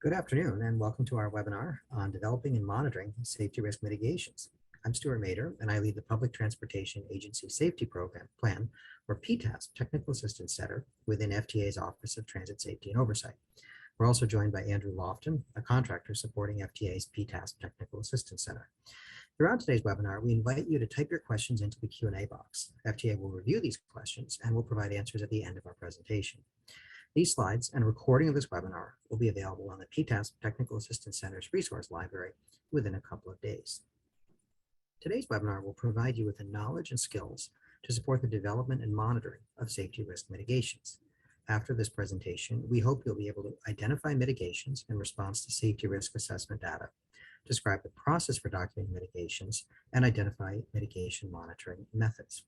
Good afternoon and welcome to our webinar on developing and monitoring safety risk mitigations. I'm Stuart Mader and I lead the Public Transportation Agency Safety Program Plan, or PTASP, Technical Assistance Center within FTA's Office of Transit Safety and Oversight. We're also joined by Andrew Lofton, a contractor supporting FTA's PTASP Technical Assistance Center. Throughout today's webinar, we invite you to type your questions into the Q&A box. FTA will review these questions and will provide answers at the end of our presentation. These slides and a recording of this webinar will be available on the PTASP Technical Assistance Center's resource library within a couple of days. Today's webinar will provide you with the knowledge and skills to support the development and monitoring of safety risk mitigations. After this presentation, we hope you'll be able to identify mitigations in response to safety risk assessment data, describe the process for documenting mitigations, and identify mitigation monitoring methods.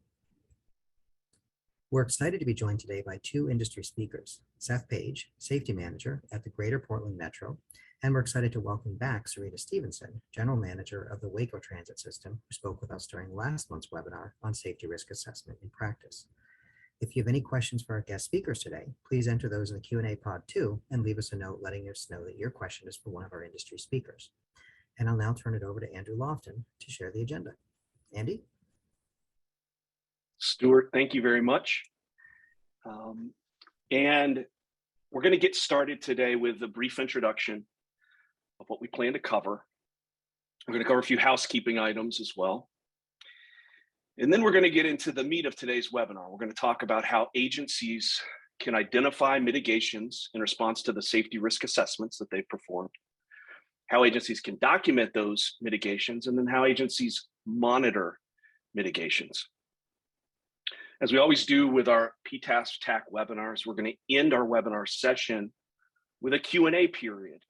We're excited to be joined today by two industry speakers, Seth Page, Safety Manager at the Greater Portland Metro, and we're excited to welcome back Sarita Stevenson, General Manager of the Waco Transit System, who spoke with us during last month's webinar on safety risk assessment in practice. If you have any questions for our guest speakers today, please enter those in the Q&A pod too, and leave us a note letting us know that your question is for one of our industry speakers. And I'll now turn it over to Andrew Lofton to share the agenda. Andy? Stuart, thank you very much. And we're going to get started today with a brief introduction of what we plan to cover. We're going to cover a few housekeeping items as well. And then we're going to get into the meat of today's webinar. We're going to talk about how agencies can identify mitigations in response to the safety risk assessments that they've performed, how agencies can document those mitigations, and then how agencies monitor mitigations. As we always do with our PTASP TAC webinars, we're going to end our webinar session with a Q&A period.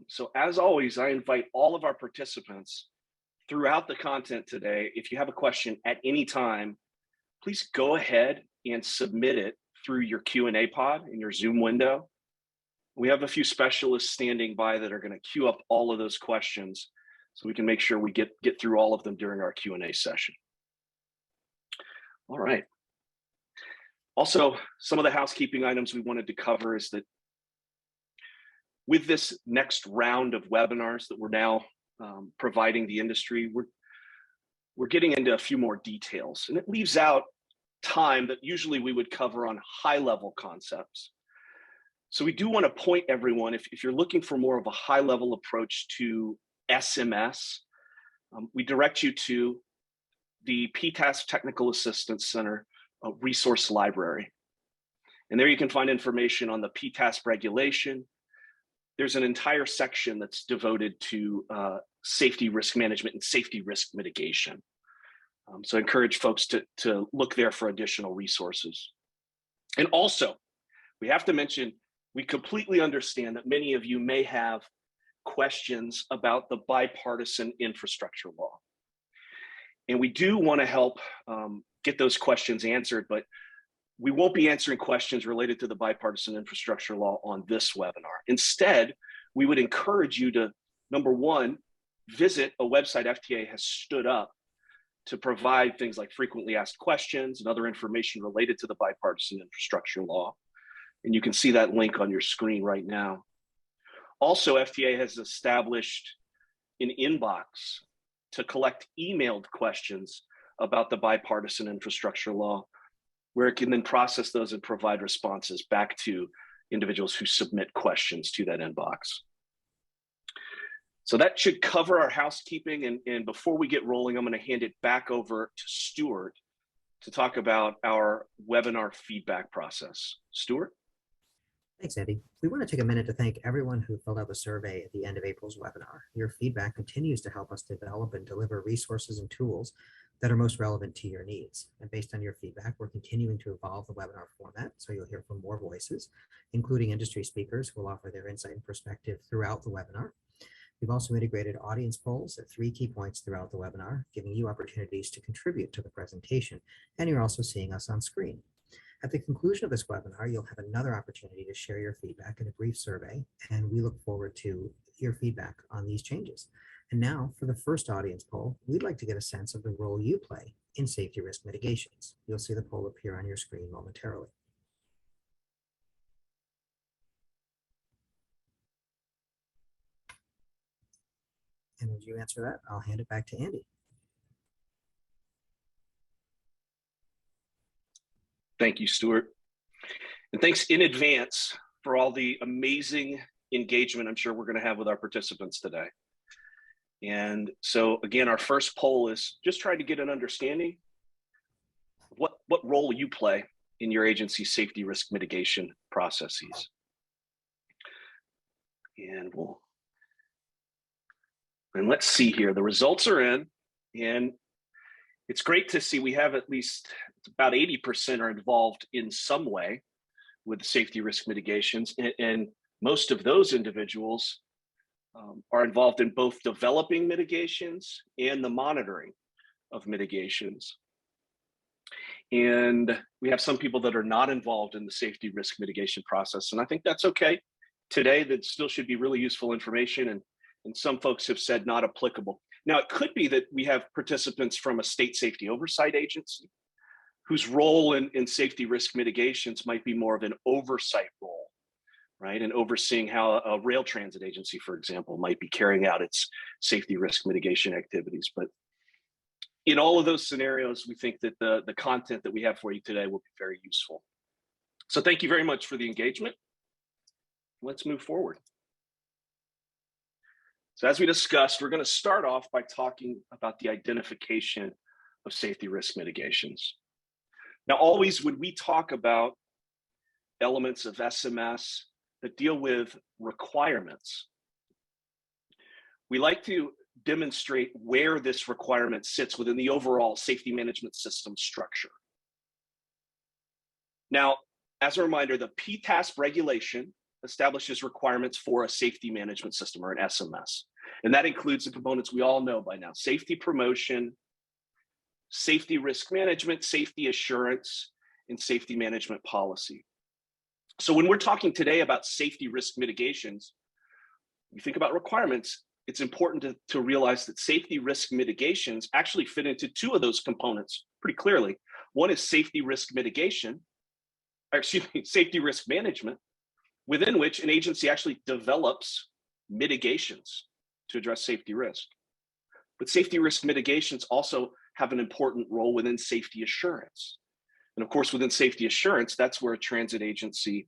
So as always, I invite all of our participants throughout the content today, if you have a question at any time, please go ahead and submit it through your Q&A pod in your Zoom window. We have a few specialists standing by that are going to queue up all of those questions so we can make sure we get through all of them during our Q&A session. All right. Also, some of the housekeeping items we wanted to cover is that with this next round of webinars that we're now providing the industry, we're getting into a few more details, and it leaves out time that usually we would cover on high-level concepts. So we do want to point everyone, if you're looking for more of a high-level approach to SMS, we direct you to the PTASP Technical Assistance Center resource library. And there you can find information on the PTASP regulation. There's an entire section that's devoted to safety risk management and safety risk mitigation. So I encourage folks to look there for additional resources. And also, we have to mention, we completely understand that many of you may have questions about the bipartisan infrastructure law. And we do want to help get those questions answered, but we won't be answering questions related to the bipartisan infrastructure law on this webinar. Instead, we would encourage you to, number one, visit a website FTA has stood up to provide things like frequently asked questions and other information related to the bipartisan infrastructure law. And you can see that link on your screen right now. Also, FTA has established an inbox to collect emailed questions about the bipartisan infrastructure law, where it can then process those and provide responses back to individuals who submit questions to that inbox. So that should cover our housekeeping. And before we get rolling, I'm going to hand it back over to Stuart to talk about our webinar feedback process. Stuart? Thanks, Andy. We want to take a minute to thank everyone who filled out the survey at the end of April's webinar. Your feedback continues to help us develop and deliver resources and tools that are most relevant to your needs. And based on your feedback, we're continuing to evolve the webinar format, so you'll hear from more voices, including industry speakers who will offer their insight and perspective throughout the webinar. We've also integrated audience polls at 3 key points throughout the webinar, giving you opportunities to contribute to the presentation, and you're also seeing us on screen. At the conclusion of this webinar, you'll have another opportunity to share your feedback in a brief survey, and we look forward to your feedback on these changes. And now, for the first audience poll, we'd like to get a sense of the role you play in safety risk mitigations. You'll see the poll appear on your screen momentarily. And as you answer that, I'll hand it back to Andy. Thank you, Stuart. And thanks in advance for all the amazing engagement I'm sure we're going to have with our participants today. And so again, our first poll is just trying to get an understanding of what role you play in your agency's safety risk mitigation processes. And let's see here, the results are in, and it's great to see we have at least about 80% are involved in some way with safety risk mitigations, and most of those individuals are involved in both developing mitigations and the monitoring of mitigations. And we have some people that are not involved in the safety risk mitigation process, and I think that's okay. Today, that still should be really useful information, and some folks have said not applicable. Now, it could be that we have participants from a state safety oversight agency whose role in safety risk mitigations might be more of an oversight role, right? And overseeing how a rail transit agency, for example, might be carrying out its safety risk mitigation activities. But in all of those scenarios, we think that the content that we have for you today will be very useful. So thank you very much for the engagement. Let's move forward. So as we discussed, we're going to start off by talking about the identification of safety risk mitigations. Now, always when we talk about elements of SMS that deal with requirements, we like to demonstrate where this requirement sits within the overall safety management system structure. Now, as a reminder, the PTASP regulation establishes requirements for a safety management system, or an SMS. And that includes the components we all know by now: safety promotion, safety risk management, safety assurance, and safety management policy. So when we're talking today about safety risk mitigations, we think about requirements, it's important to realize that safety risk mitigations actually fit into two of those components pretty clearly. One is safety risk mitigation, or excuse me, safety risk management, within which an agency actually develops mitigations to address safety risk. But safety risk mitigations also have an important role within safety assurance. And of course, within safety assurance, that's where a transit agency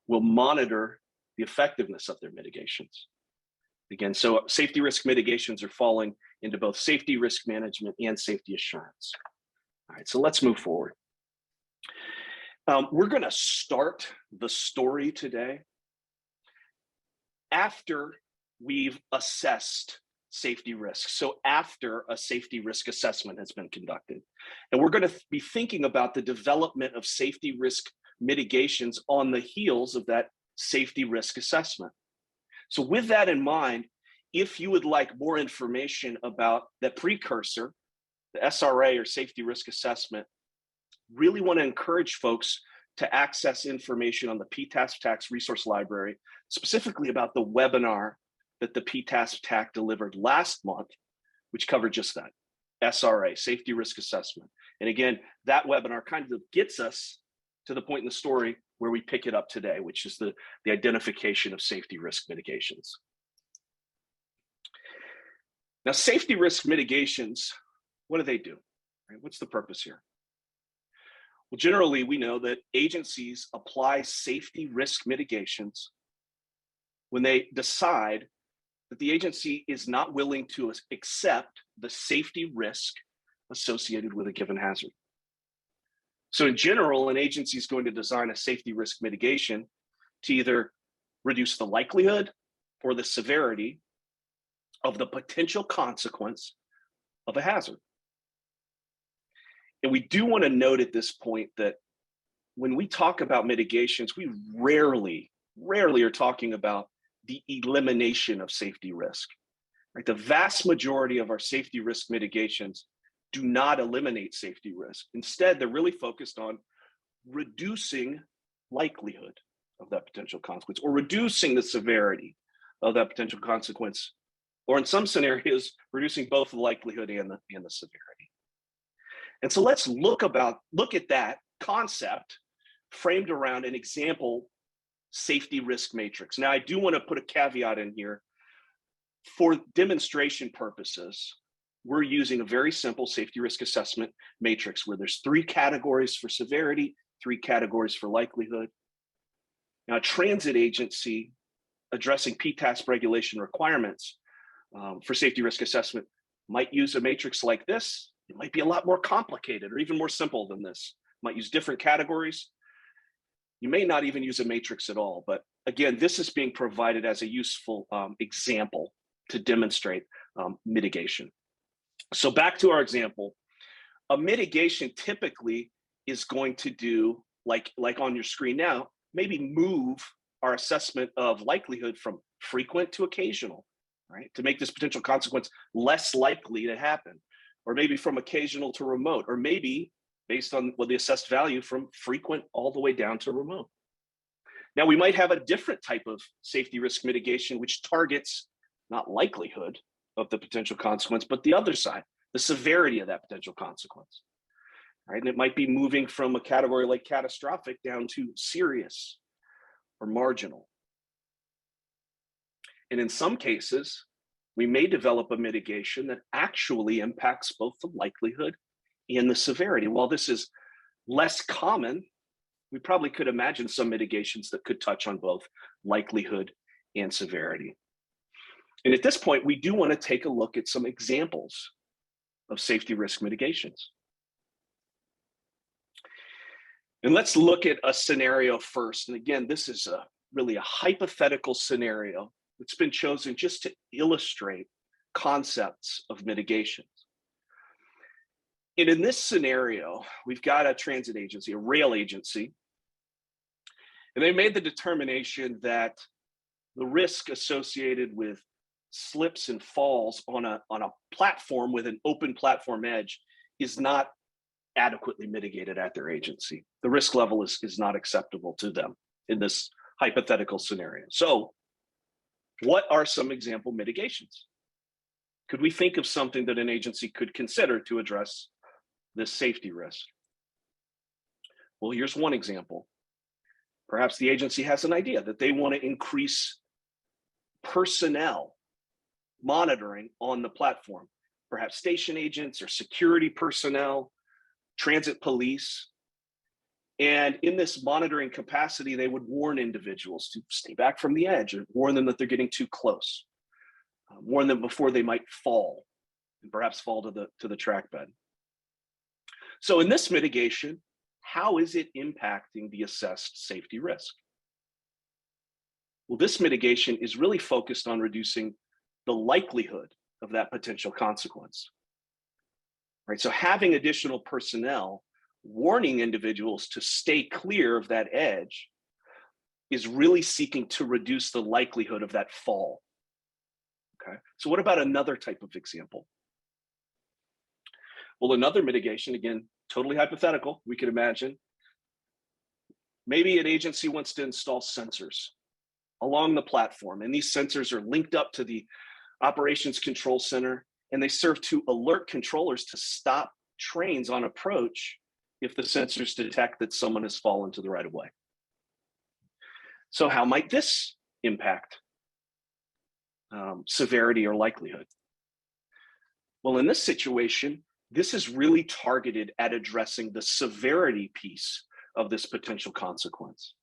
will monitor the effectiveness of their mitigations. Again, so safety risk mitigations are falling into both safety risk management and safety assurance. All right, so let's move forward. We're going to start the story today after we've assessed safety risks. So after a safety risk assessment has been conducted. And we're going to be thinking about the development of safety risk mitigations on the heels of that safety risk assessment. So with that in mind, if you would like more information about the precursor, the SRA, or safety risk assessment, really want to encourage folks to access information on the PTASP TAC's resource library, specifically about the webinar that the PTASP TAC delivered last month, which covered just that, SRA, safety risk assessment. And again, that webinar kind of gets us to the point in the story where we pick it up today, which is the identification of safety risk mitigations. Now, safety risk mitigations, what do they do? Right? What's the purpose here? Well, generally, we know that agencies apply safety risk mitigations when they decide that the agency is not willing to accept the safety risk associated with a given hazard. So in general, an agency is going to design a safety risk mitigation to either reduce the likelihood or the severity of the potential consequence of a hazard. And we do want to note at this point that when we talk about mitigations, we rarely are talking about the elimination of safety risk. Right? The vast majority of our safety risk mitigations do not eliminate safety risk. Instead, they're really focused on reducing likelihood of that potential consequence, or reducing the severity of that potential consequence, or in some scenarios, reducing both the likelihood and the severity. And so let's look at that concept framed around an example safety risk matrix. Now, I do want to put a caveat in here. For demonstration purposes, we're using a very simple safety risk assessment matrix where there's 3 categories for severity, 3 categories for likelihood. Now, a transit agency addressing PTASP regulation requirements for safety risk assessment might use a matrix like this. It might be a lot more complicated or even more simple than this. Might use different categories. You may not even use a matrix at all, but again, this is being provided as a useful example to demonstrate mitigation. So back to our example, a mitigation typically is going to do, like on your screen now, maybe move our assessment of likelihood from frequent to occasional, right? To make this potential consequence less likely to happen, or maybe from occasional to remote, or maybe based on what the assessed value from frequent all the way down to remote. Now, we might have a different type of safety risk mitigation, which targets not likelihood of the potential consequence, but the other side, the severity of that potential consequence. Right? And it might be moving from a category like catastrophic down to serious or marginal. And in some cases, we may develop a mitigation that actually impacts both the likelihood and the severity. While this is less common, we probably could imagine some mitigations that could touch on both likelihood and severity. And at this point, we do want to take a look at some examples of safety risk mitigations. And let's look at a scenario first. And again, this is really a hypothetical scenario that's been chosen just to illustrate concepts of mitigations. And in this scenario, we've got a transit agency, a rail agency, and they made the determination that the risk associated with slips and falls on a platform with an open platform edge is not adequately mitigated at their agency. The risk level is not acceptable to them in this hypothetical scenario. So what are some example mitigations? Could we think of something that an agency could consider to address this safety risk? Well, here's one example. Perhaps the agency has an idea that they want to increase personnel monitoring on the platform, perhaps station agents or security personnel, transit police. And in this monitoring capacity, they would warn individuals to stay back from the edge and warn them that they're getting too close, warn them before they might fall and perhaps fall to the track bed. So in this mitigation, how is it impacting the assessed safety risk? Well, this mitigation is really focused on reducing the likelihood of that potential consequence. Right? So having additional personnel warning individuals to stay clear of that edge is really seeking to reduce the likelihood of that fall. Okay, so what about another type of example? Well, another mitigation, again, totally hypothetical, we could imagine. Maybe an agency wants to install sensors along the platform, and these sensors are linked up to the operations control center, and they serve to alert controllers to stop trains on approach if the sensors detect that someone has fallen to the right of way. So how might this impact severity or likelihood? Well, in this situation, this is really targeted at addressing the severity piece of this potential consequence,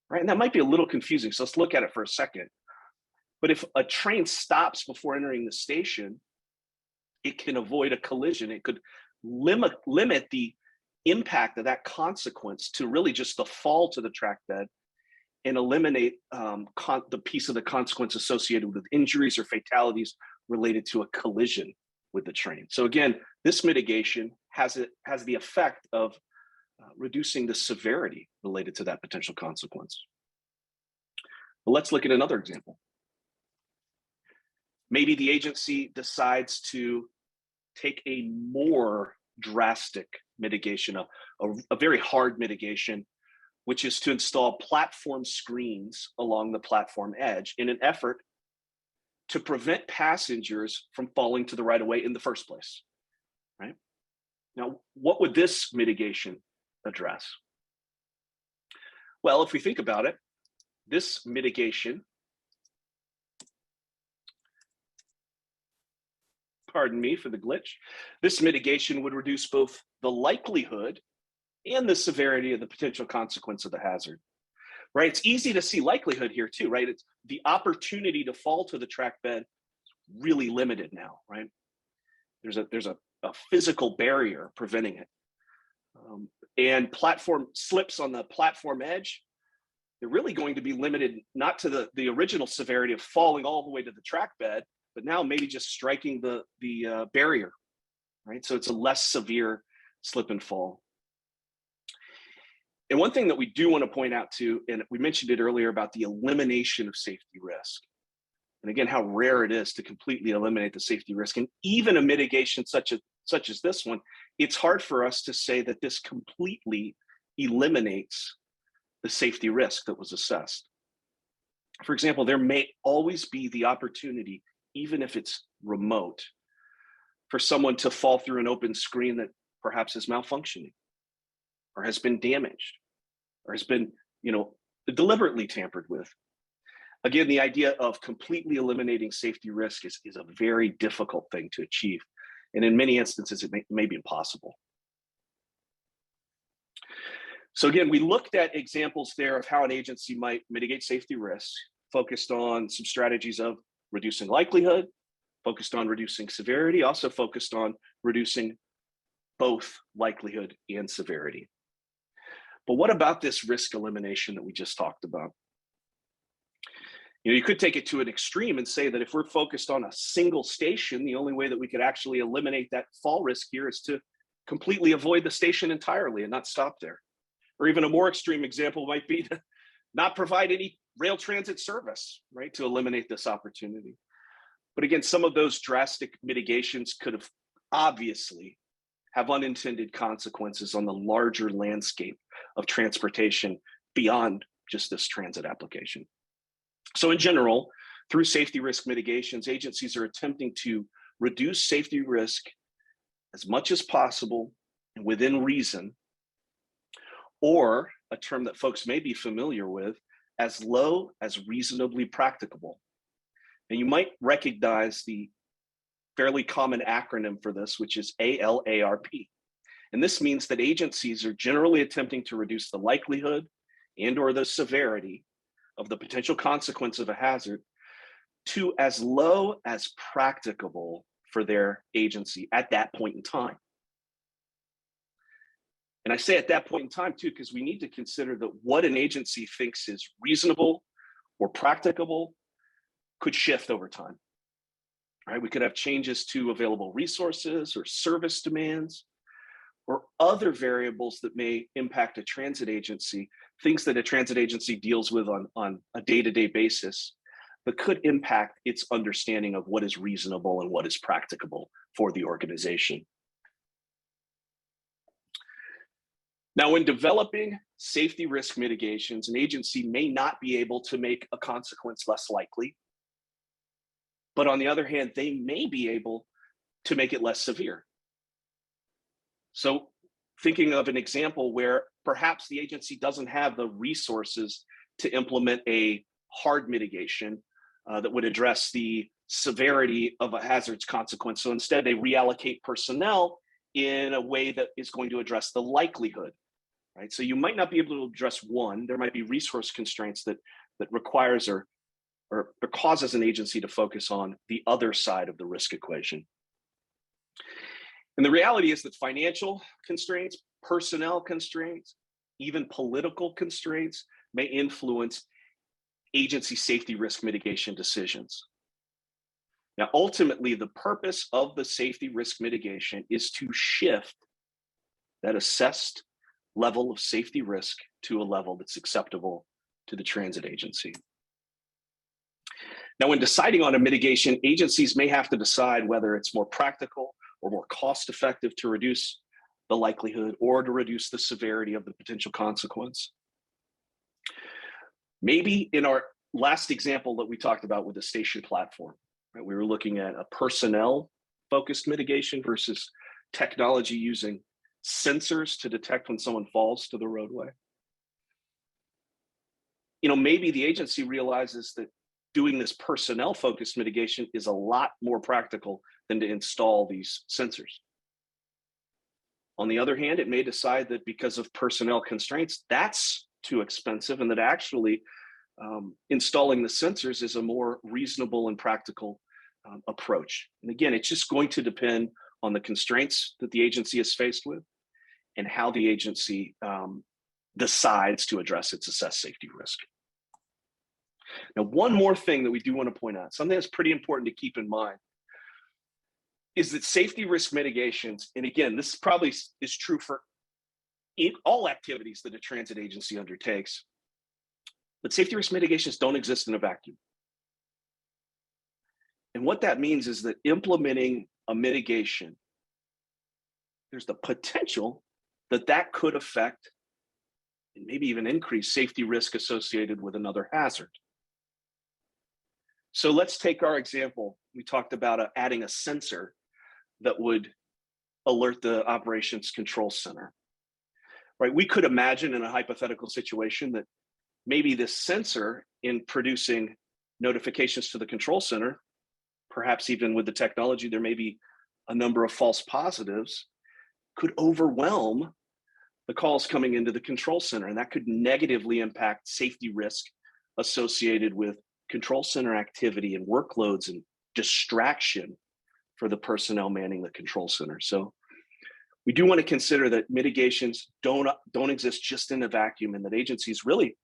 right? And that might be a little confusing, so let's look at it for a second. But if a train stops before entering the station, it can avoid a collision. It could limit the impact of that consequence to really just the fall to the track bed and eliminate the piece of the consequence associated with injuries or fatalities related to a collision with the train. So again, this mitigation has the effect of reducing the severity related to that potential consequence. But let's look at another example. Maybe the agency decides to take a more drastic mitigation, a very hard mitigation, which is to install platform screens along the platform edge in an effort to prevent passengers from falling to the right of way in the first place, right? Now, what would this mitigation address? Well, if we think about it, this mitigation pardon me for the glitch. This mitigation would reduce both the likelihood and the severity of the potential consequence of the hazard, right? It's easy to see likelihood here too, right? It's the opportunity to fall to the track bed really limited now, right? There's a physical barrier preventing it. And platform slips on the platform edge, they're really going to be limited not to the original severity of falling all the way to the track bed, but now maybe just striking the barrier, right? So it's a less severe slip and fall. And one thing that we do want to point out too, and we mentioned it earlier about the elimination of safety risk. And again, how rare it is to completely eliminate the safety risk. And even a mitigation such as this one, it's hard for us to say that this completely eliminates the safety risk that was assessed. For example, there may always be the opportunity, even if it's remote, for someone to fall through an open screen that perhaps is malfunctioning or has been damaged or has been, deliberately tampered with. Again, the idea of completely eliminating safety risk is a very difficult thing to achieve. And in many instances, it may be impossible. So again, we looked at examples there of how an agency might mitigate safety risks, focused on some strategies of reducing likelihood, focused on reducing severity, also focused on reducing both likelihood and severity. But what about this risk elimination that we just talked about? You could take it to an extreme and say that if we're focused on a single station, the only way that we could actually eliminate that fall risk here is to completely avoid the station entirely and not stop there. Or even a more extreme example might be to not provide any rail transit service, right, to eliminate this opportunity. But again, some of those drastic mitigations could have obviously have unintended consequences on the larger landscape of transportation beyond just this transit application. So in general, through safety risk mitigations, agencies are attempting to reduce safety risk as much as possible and within reason, or a term that folks may be familiar with, as low as reasonably practicable. And you might recognize the fairly common acronym for this, which is ALARP. And this means that agencies are generally attempting to reduce the likelihood and or the severity of the potential consequence of a hazard to as low as practicable for their agency at that point in time. And I say at that point in time too, because we need to consider that what an agency thinks is reasonable or practicable could shift over time. Right? We could have changes to available resources or service demands or other variables that may impact a transit agency, things that a transit agency deals with on a day-to-day basis, but could impact its understanding of what is reasonable and what is practicable for the organization. Now, when developing safety risk mitigations, an agency may not be able to make a consequence less likely, but on the other hand, they may be able to make it less severe. So thinking of an example where perhaps the agency doesn't have the resources to implement a hard mitigation that would address the severity of a hazard's consequence. So instead, they reallocate personnel in a way that is going to address the likelihood, right? So you might not be able to address one. There might be resource constraints that requires or causes an agency to focus on the other side of the risk equation. And the reality is that financial constraints, personnel constraints, even political constraints may influence agency safety risk mitigation decisions. Now, ultimately, the purpose of the safety risk mitigation is to shift that assessed level of safety risk to a level that's acceptable to the transit agency. Now, when deciding on a mitigation, agencies may have to decide whether it's more practical or more cost-effective to reduce the likelihood or to reduce the severity of the potential consequence. Maybe in our last example that we talked about with the station platform, right, we were looking at a personnel-focused mitigation versus technology using sensors to detect when someone falls to the roadway. Maybe the agency realizes that doing this personnel focused mitigation is a lot more practical than to install these sensors. On the other hand, it may decide that because of personnel constraints, that's too expensive, and that actually installing the sensors is a more reasonable and practical approach. And again, it's just going to depend on the constraints that the agency is faced with and how the agency decides to address its assessed safety risk. Now, one more thing that we do want to point out, something that's pretty important to keep in mind, is that safety risk mitigations, and again, this probably is true for all activities that a transit agency undertakes, but safety risk mitigations don't exist in a vacuum. And what that means is that implementing a mitigation, there's the potential that that could affect and maybe even increase safety risk associated with another hazard. So let's take our example. We talked about adding a sensor that would alert the operations control center, right? We could imagine in a hypothetical situation that maybe this sensor, in producing notifications to the control center, perhaps even with the technology, there may be a number of false positives, could overwhelm the calls coming into the control center. And that could negatively impact safety risk associated with control center activity and workloads and distraction for the personnel manning the control center. So we do want to consider that mitigations don't exist just in a vacuum, and that agencies really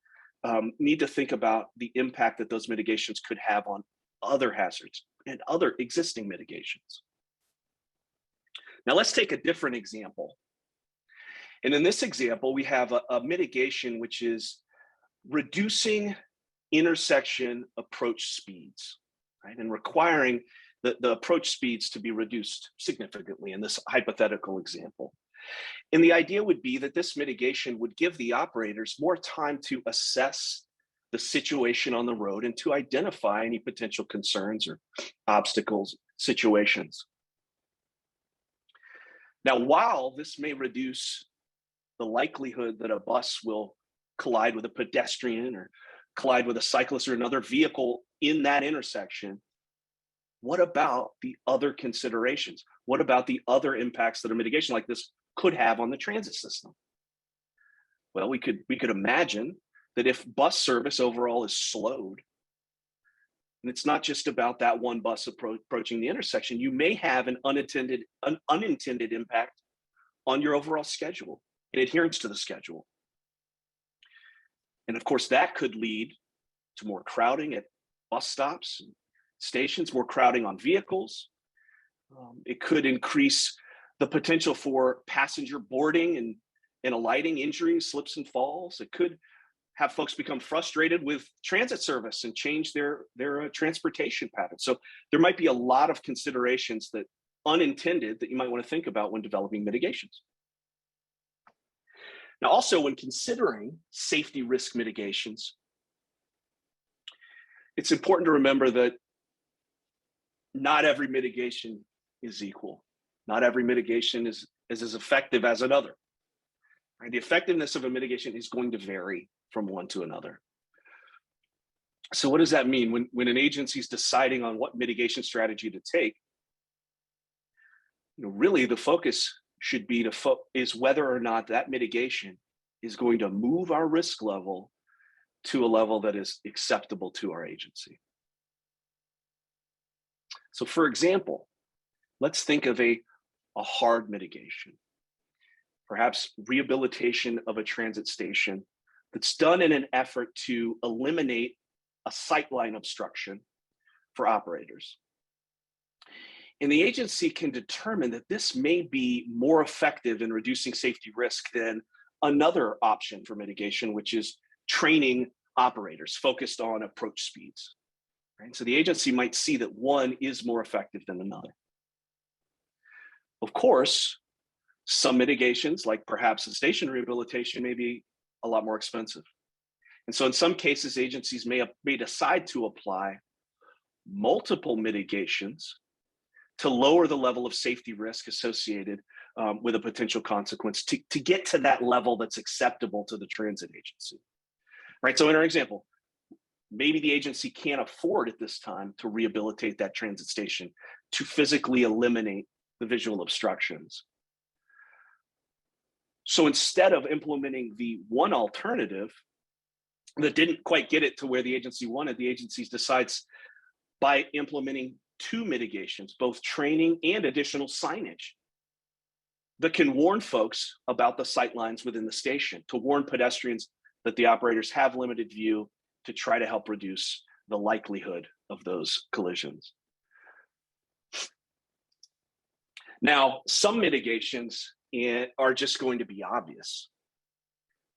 need to think about the impact that those mitigations could have on other hazards and other existing mitigations. Now let's take a different example. And in this example, we have a mitigation which is reducing intersection approach speeds, right? And requiring the approach speeds to be reduced significantly in this hypothetical example. And the idea would be that this mitigation would give the operators more time to assess the situation on the road and to identify any potential concerns or obstacles, situations. Now, while this may reduce the likelihood that a bus will collide with a pedestrian or collide with a cyclist or another vehicle in that intersection, what about the other considerations? What about the other impacts that a mitigation like this could have on the transit system? Well, we could imagine that if bus service overall is slowed, and it's not just about that one bus approaching the intersection, you may have an unintended impact on your overall schedule and adherence to the schedule. And of course, that could lead to more crowding at bus stops and stations, more crowding on vehicles. It could increase the potential for passenger boarding and alighting injuries, slips and falls. It could have folks become frustrated with transit service and change their transportation patterns. So there might be a lot of considerations that unintended that you might want to think about when developing mitigations. Now, also when considering safety risk mitigations, it's important to remember that not every mitigation is equal. Not every mitigation is as effective as another. Right? The effectiveness of a mitigation is going to vary from one to another. So what does that mean? When an agency is deciding on what mitigation strategy to take, really the focus should be is whether or not that mitigation is going to move our risk level to a level that is acceptable to our agency. So for example, let's think of a hard mitigation, perhaps rehabilitation of a transit station that's done in an effort to eliminate a sightline obstruction for operators. And the agency can determine that this may be more effective in reducing safety risk than another option for mitigation, which is training operators focused on approach speeds. Right? So the agency might see that one is more effective than another. Of course, some mitigations, like perhaps the station rehabilitation, may be a lot more expensive. And so in some cases, agencies may decide to apply multiple mitigations to lower the level of safety risk associated with a potential consequence to get to that level that's acceptable to the transit agency. Right, so in our example, maybe the agency can't afford at this time to rehabilitate that transit station, to physically eliminate the visual obstructions. So instead of implementing the one alternative that didn't quite get it to where the agency wanted, the agency decides by implementing two mitigations, both training and additional signage that can warn folks about the sight lines within the station, to warn pedestrians that the operators have limited view, to try to help reduce the likelihood of those collisions. Now, some mitigations are just going to be obvious.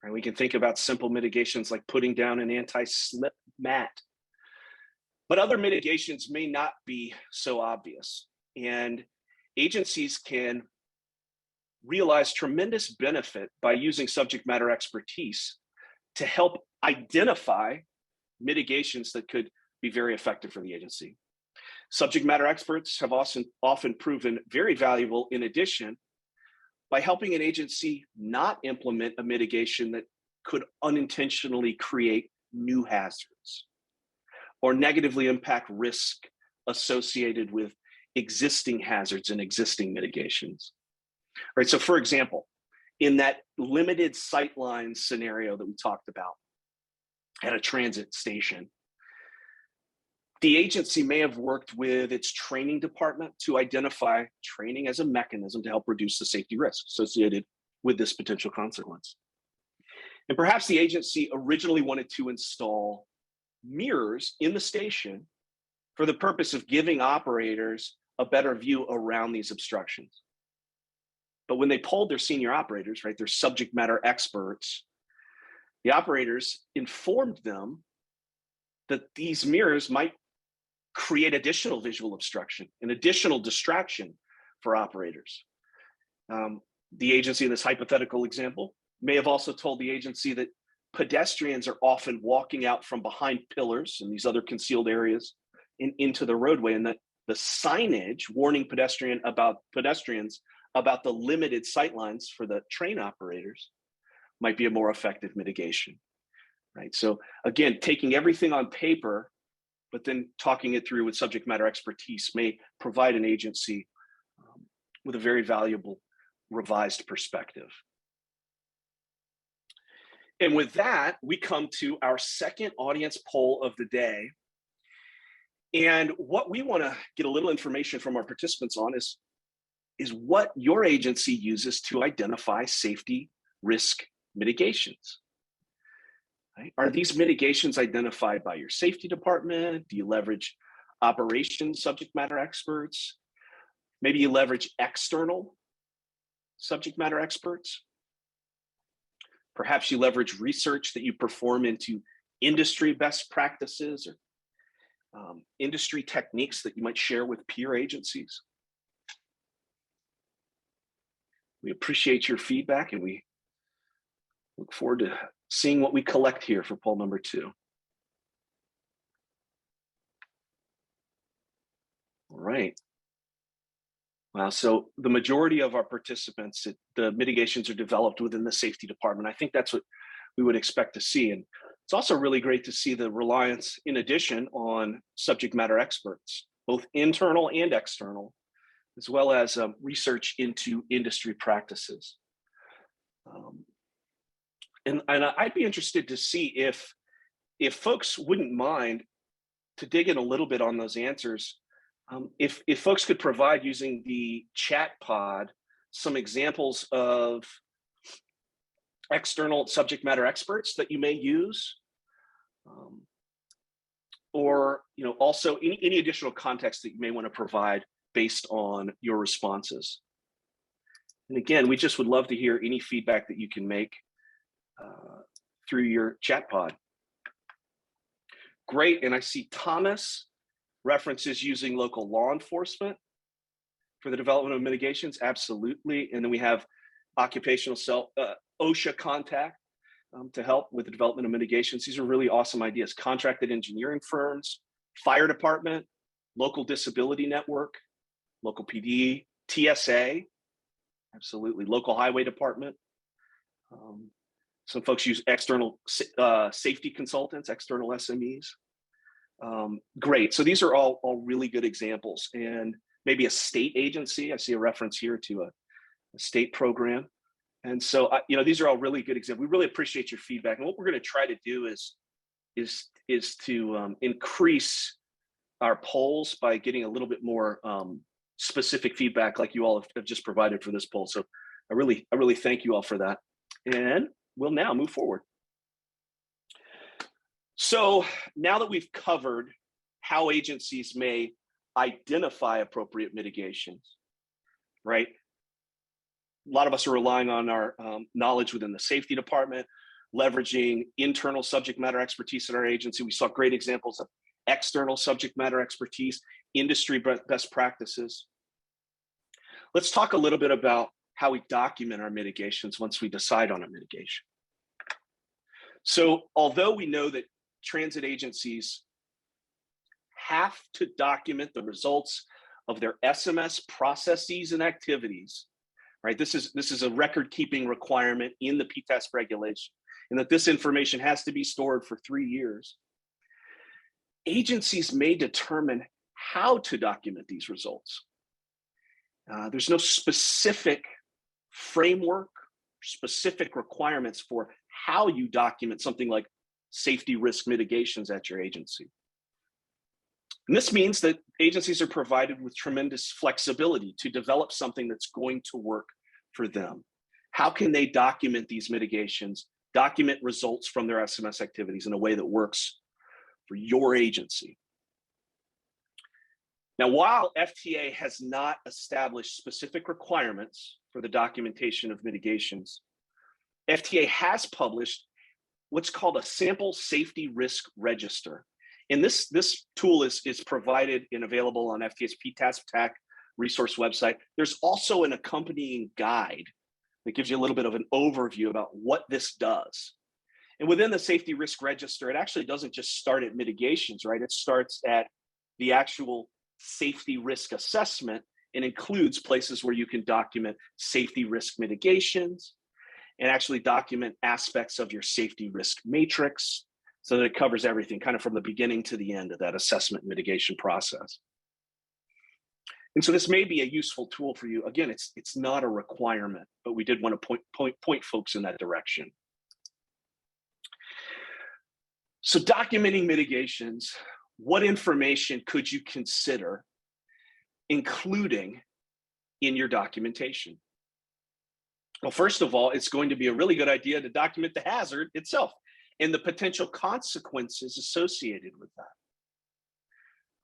Right? We can think about simple mitigations like putting down an anti-slip mat. But other mitigations may not be so obvious. And agencies can realize tremendous benefit by using subject matter expertise to help identify mitigations that could be very effective for the agency. Subject matter experts have often proven very valuable in addition by helping an agency not implement a mitigation that could unintentionally create new hazards or negatively impact risk associated with existing hazards and existing mitigations. Right, so for example, in that limited sightline scenario that we talked about at a transit station, the agency may have worked with its training department to identify training as a mechanism to help reduce the safety risk associated with this potential consequence. And perhaps the agency originally wanted to install mirrors in the station for the purpose of giving operators a better view around these obstructions. But when they polled their senior operators, right, their subject matter experts, the operators informed them that these mirrors might create additional visual obstruction, an additional distraction for operators. The agency in this hypothetical example may have also told the agency that pedestrians are often walking out from behind pillars and these other concealed areas into the roadway, and that the signage warning pedestrians about the limited sightlines for the train operators might be a more effective mitigation, right? So again, taking everything on paper, but then talking it through with subject matter expertise may provide an agency with a very valuable revised perspective. And with that, we come to our second audience poll of the day. And what we want to get a little information from our participants on is what your agency uses to identify safety risk mitigations. Right? Are these mitigations identified by your safety department? Do you leverage operations subject matter experts? Maybe you leverage external subject matter experts. Perhaps you leverage research that you perform into industry best practices or industry techniques that you might share with peer agencies. We appreciate your feedback and we look forward to seeing what we collect here for poll number 2. All right. Wow, so the majority of our participants, the mitigations are developed within the safety department. I think that's what we would expect to see. And it's also really great to see the reliance, in addition, on subject matter experts, both internal and external, as well as research into industry practices. And I'd be interested to see if folks wouldn't mind to dig in a little bit on those answers. If folks could provide, using the chat pod, some examples of external subject matter experts that you may use, or also any additional context that you may want to provide based on your responses. And again, we just would love to hear any feedback that you can make through your chat pod. Great, and I see Thomas references using local law enforcement for the development of mitigations. Absolutely. And then we have occupational OSHA contact to help with the development of mitigations. These are really awesome ideas. Contracted engineering firms, fire department, local disability network, local PD, TSA, absolutely, local highway department. Some folks use external safety consultants, external SMEs. Great. So these are all really good examples. And maybe a state agency. I see a reference here to a state program. And so, these are all really good examples. We really appreciate your feedback. And what we're going to try to do is to increase our polls by getting a little bit more specific feedback like you all have just provided for this poll. So I really thank you all for that. And we'll now move forward. So now that we've covered how agencies may identify appropriate mitigations, right? A lot of us are relying on our knowledge within the safety department, leveraging internal subject matter expertise at our agency. We saw great examples of external subject matter expertise, industry best practices. Let's talk a little bit about how we document our mitigations once we decide on a mitigation. So although we know that transit agencies have to document the results of their SMS processes and activities, right? This is a record-keeping requirement in the PTASP regulation, and that this information has to be stored for 3 years. Agencies may determine how to document these results. There's no specific framework, specific requirements for how you document something like safety risk mitigations at your agency. And this means that agencies are provided with tremendous flexibility to develop something that's going to work for them. How can they document these mitigations, document results from their SMS activities in a way that works for your agency? Now, while FTA has not established specific requirements for the documentation of mitigations, FTA has published what's called a sample safety risk register. And this tool is provided and available on FTA's PTASP TAC resource website. There's also an accompanying guide that gives you a little bit of an overview about what this does. And within the safety risk register, it actually doesn't just start at mitigations, right? It starts at the actual safety risk assessment and includes places where you can document safety risk mitigations and actually document aspects of your safety risk matrix so that it covers everything kind of from the beginning to the end of that assessment mitigation process. And so this may be a useful tool for you. Again, it's not a requirement, but we did want to point folks in that direction. So documenting mitigations, what information could you consider including in your documentation? Well, first of all, it's going to be a really good idea to document the hazard itself and the potential consequences associated with that,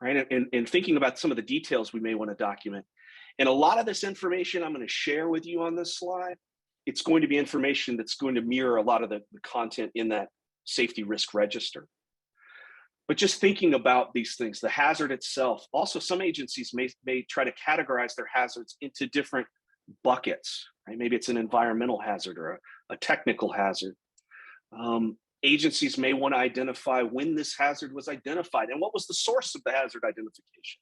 right? And thinking about some of the details we may want to document. And a lot of this information I'm going to share with you on this slide, it's going to be information that's going to mirror a lot of the content in that safety risk register. But just thinking about these things, the hazard itself, also some agencies may try to categorize their hazards into different buckets, right? Maybe it's an environmental hazard or a technical hazard. Agencies may want to identify when this hazard was identified and what was the source of the hazard identification.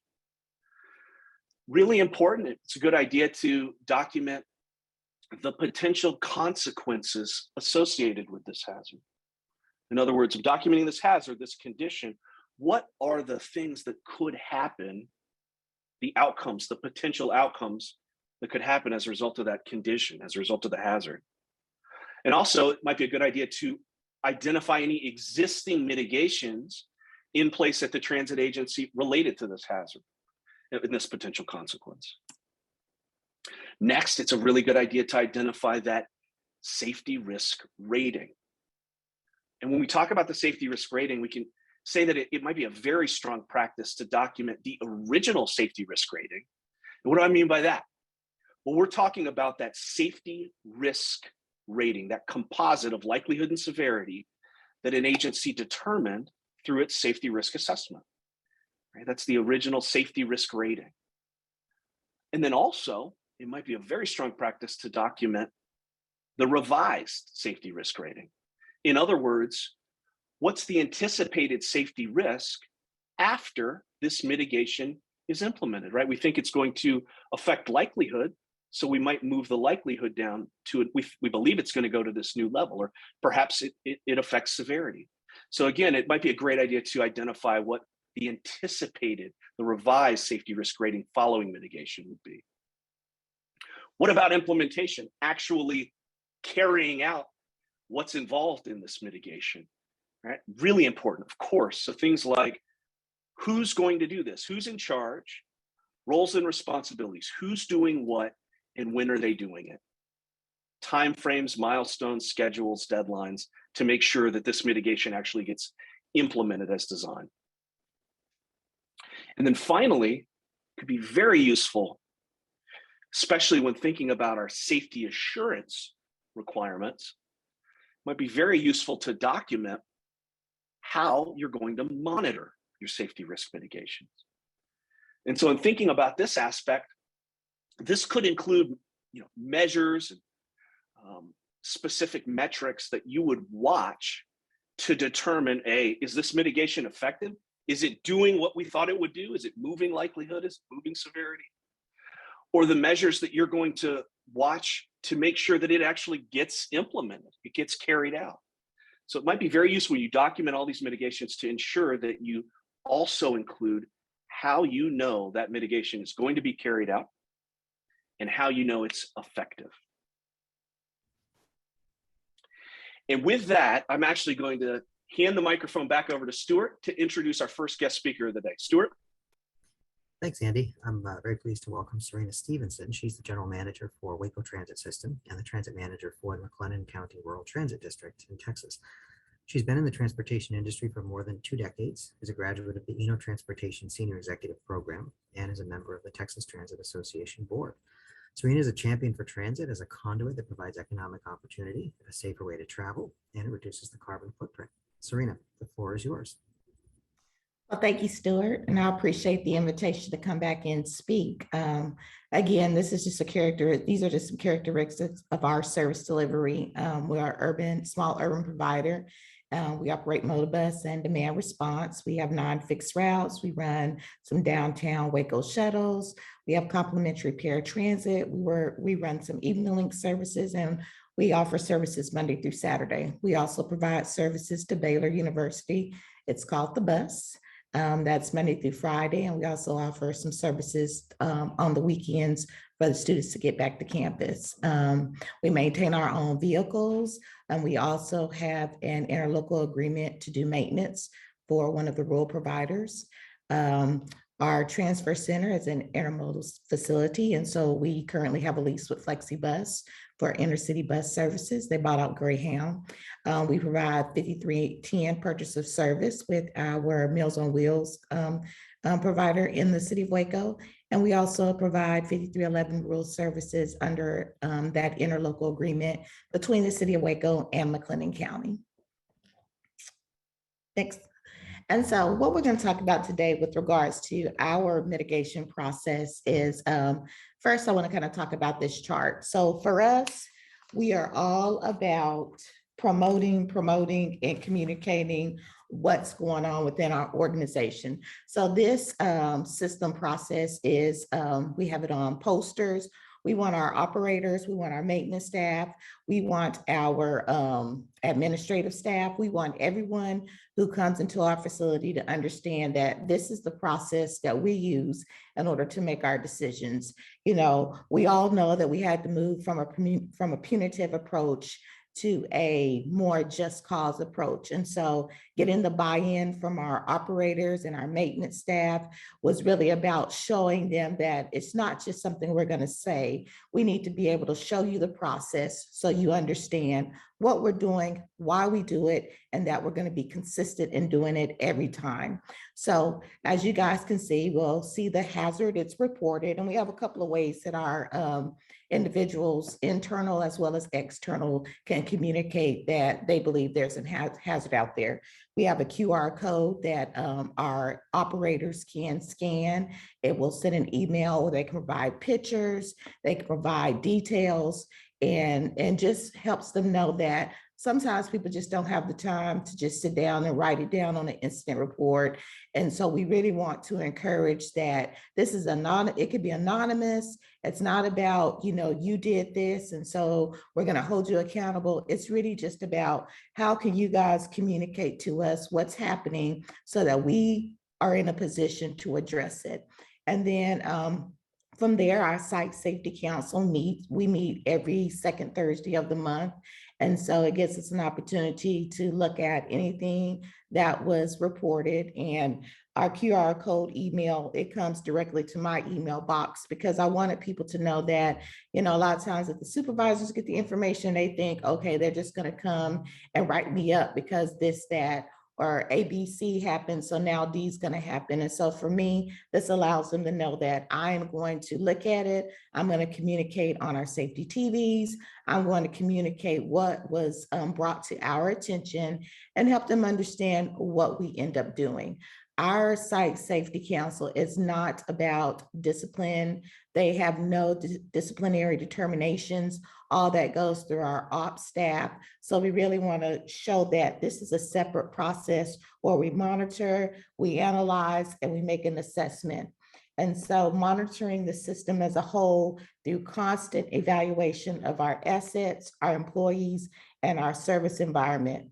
Really important, it's a good idea to document the potential consequences associated with this hazard. In other words, documenting this hazard, this condition, what are the things that could happen, the outcomes, the potential outcomes that could happen as a result of that condition, as a result of the hazard. And also, it might be a good idea to identify any existing mitigations in place at the transit agency related to this hazard and this potential consequence. Next, it's a really good idea to identify that safety risk rating. And when we talk about the safety risk rating, we can say that it might be a very strong practice to document the original safety risk rating. And what do I mean by that? Well, we're talking about that safety risk rating, that composite of likelihood and severity that an agency determined through its safety risk assessment. Right? That's the original safety risk rating. And then also, it might be a very strong practice to document the revised safety risk rating. In other words, what's the anticipated safety risk after this mitigation is implemented, right? We think it's going to affect likelihood, So we might move the likelihood down to, we believe it's going to go to this new level, or perhaps it affects severity. So again, it might be a great idea to identify what the anticipated, the revised safety risk rating following mitigation would be. What about implementation? Actually carrying out what's involved in this mitigation, right? Really important, of course. So things like, who's going to do this? Who's in charge? Roles and responsibilities. Who's doing what, and when are they doing it? Timeframes, milestones, schedules, deadlines, to make sure that this mitigation actually gets implemented as designed. And then finally, it could be very useful, especially when thinking about our safety assurance requirements, might be very useful to document how you're going to monitor your safety risk mitigations. And so in thinking about this aspect, this could include, measures and specific metrics that you would watch to determine, is this mitigation effective? Is it doing what we thought it would do? Is it moving likelihood? Is it moving severity? Or the measures that you're going to watch to make sure that it actually gets implemented, it gets carried out. So it might be very useful when you document all these mitigations to ensure that you also include how you know that mitigation is going to be carried out and how you know it's effective. And with that, I'm actually going to hand the microphone back over to Stuart to introduce our first guest speaker of the day. Stuart? Thanks, Andy. I'm very pleased to welcome Serena Stevenson. She's the General Manager for Waco Transit System and the Transit Manager for the McLennan County Rural Transit District in Texas. She's been in the transportation industry for more than 2 decades, is a graduate of the Eno Transportation Senior Executive Program, and is a member of the Texas Transit Association Board. Serena is a champion for transit as a conduit that provides economic opportunity, a safer way to travel, and it reduces the carbon footprint. Serena, the floor is yours. Well, thank you, Stuart, and I appreciate the invitation to come back and speak. Again, this is just these are just some characteristics of our service delivery. We are small urban provider. We operate modal-bus and demand response. We have non-fixed routes. We run some downtown Waco shuttles. We have complimentary paratransit. We run some evening link services, and we offer services Monday through Saturday. We also provide services to Baylor University. It's called The Bus. That's Monday through Friday. And we also offer some services on the weekends for the students to get back to campus. We maintain our own vehicles, and we also have an interlocal agreement to do maintenance for one of the rural providers. Our transfer center is an intermodal facility, and so we currently have a lease with FlexiBus for intercity bus services. They bought out Greyhound. We provide 5310 purchase of service with our Meals on Wheels provider in the city of Waco. And we also provide 5311 rural services under that interlocal agreement between the city of Waco and McLennan County. Next. And so what we're going to talk about today with regards to our mitigation process is, first, I want to kind of talk about this chart. So for us, we are all about promoting, and communicating what's going on within our organization. So this system process is, we have it on posters. We want our operators, we want our maintenance staff, we want our administrative staff, we want everyone who comes into our facility to understand that this is the process that we use in order to make our decisions. We all know that we had to move from a punitive approach to a more just cause approach. And so getting the buy-in from our operators and our maintenance staff was really about showing them that it's not just something we're going to say. We need to be able to show you the process so you understand what we're doing, why we do it, and that we're going to be consistent in doing it every time. So as you guys can see, we'll see the hazard, it's reported, and we have a couple of ways that our individuals, internal as well as external, can communicate that they believe there's a hazard out there. We have a QR code that our operators can scan. It will send an email, or they can provide pictures, they can provide details, and just helps them know that sometimes people just don't have the time to just sit down and write it down on an incident report. And so we really want to encourage that this is it could be anonymous. It's not about, you did this, and so we're going to hold you accountable. It's really just about how can you guys communicate to us what's happening so that we are in a position to address it. And then from there, our Site Safety Council meets. We meet every second Thursday of the month. And so it gives us an opportunity to look at anything that was reported. And our QR code email, it comes directly to my email box, because I wanted people to know that, a lot of times if the supervisors get the information, they think, okay, they're just going to come and write me up because this, that, or ABC happened, so now D is going to happen. And so for me, this allows them to know that I am going to look at it. I'm going to communicate on our safety TVs. I'm going to communicate what was brought to our attention and help them understand what we end up doing. Our Site Safety Council is not about discipline. They have no disciplinary determinations. All that goes through our ops staff. So we really want to show that this is a separate process where we monitor, we analyze, and we make an assessment. And so monitoring the system as a whole through constant evaluation of our assets, our employees, and our service environment.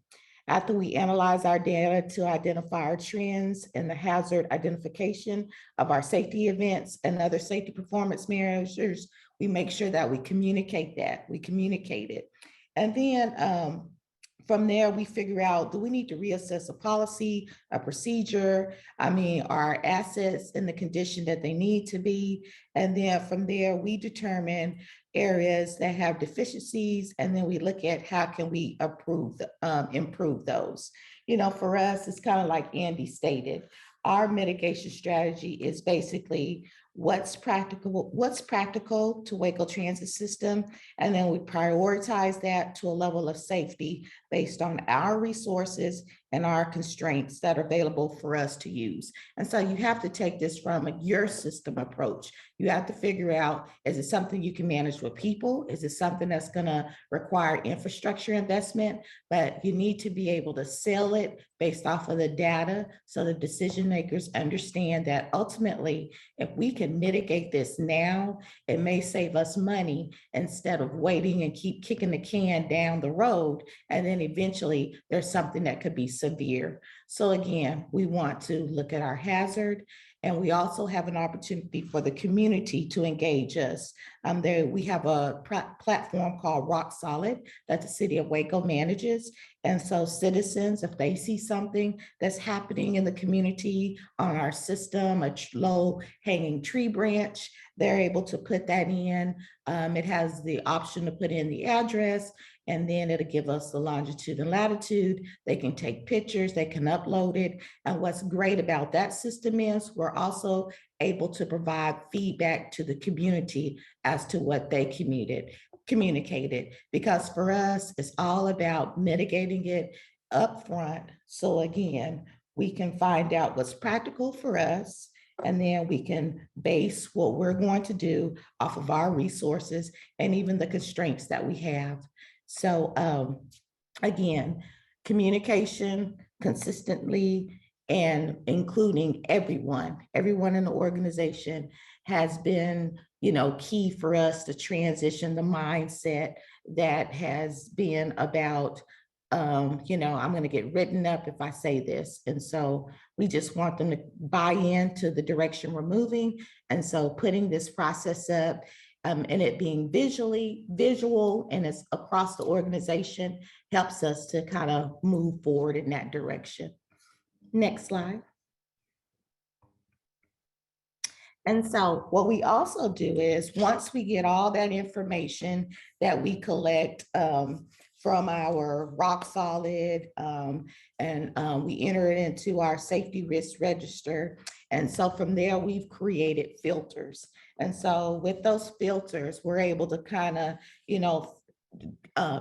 After we analyze our data to identify our trends and the hazard identification of our safety events and other safety performance measures, we make sure that we communicate it. And then from there, we figure out, do we need to reassess a policy, a procedure? Are our assets in the condition that they need to be? And then from there, we determine areas that have deficiencies, and then we look at how can we improve those. For us, it's kind of like Andy stated, our mitigation strategy is basically what's practical to Waco Transit System, and then we prioritize that to a level of safety based on our resources and our constraints that are available for us to use. And so you have to take this from your system approach. You have to figure out, is it something you can manage with people? Is it something that's going to require infrastructure investment? But you need to be able to sell it based off of the data so the decision makers understand that ultimately, if we can mitigate this now, it may save us money instead of waiting and keep kicking the can down the road. And then eventually there's something that could be severe. So again, we want to look at our hazard, and we also have an opportunity for the community to engage us. We have a platform called Rock Solid that the city of Waco manages. And so citizens, if they see something that's happening in the community on our system, a low hanging tree branch, they're able to put that in. It has the option to put in the address, and then it'll give us the longitude and latitude. They can take pictures, they can upload it. And what's great about that system is we're also able to provide feedback to the community as to what they communicated, because for us, it's all about mitigating it upfront. So again, we can find out what's practical for us, and then we can base what we're going to do off of our resources and even the constraints that we have. So again, communication consistently and including everyone in the organization has been, key for us to transition the mindset that has been about, I'm going to get written up if I say this. And so we just want them to buy into the direction we're moving. And so putting this process up and it being visual and it's across the organization helps us to kind of move forward in that direction. Next slide. And so what we also do is once we get all that information that we collect from our Rock Solid and we enter it into our safety risk register. And so from there, we've created filters. And so with those filters, we're able to kind of,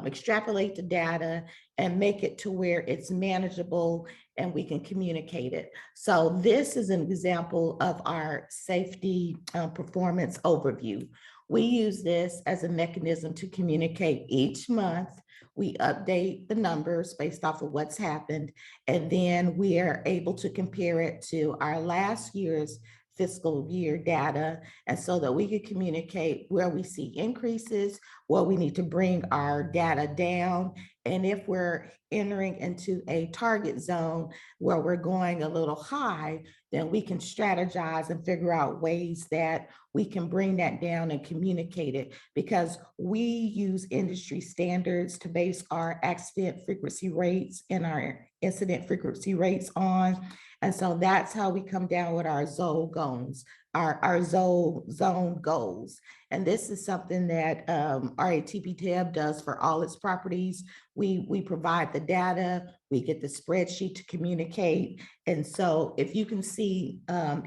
extrapolate the data and make it to where it's manageable and we can communicate it. So this is an example of our safety performance overview. We use this as a mechanism to communicate each month we update the numbers based off of what's happened, and then we are able to compare it to our last year's fiscal year data, and so that we can communicate where we see increases, where we need to bring our data down, and if we're entering into a target zone where we're going a little high, then we can strategize and figure out ways that we can bring that down and communicate it, because we use industry standards to base our accident frequency rates and our incident frequency rates on. And so that's how we come down with our zone goals, our zone goals. And this is something that RATP does for all its properties. We provide the data, we get the spreadsheet to communicate. And so if you can see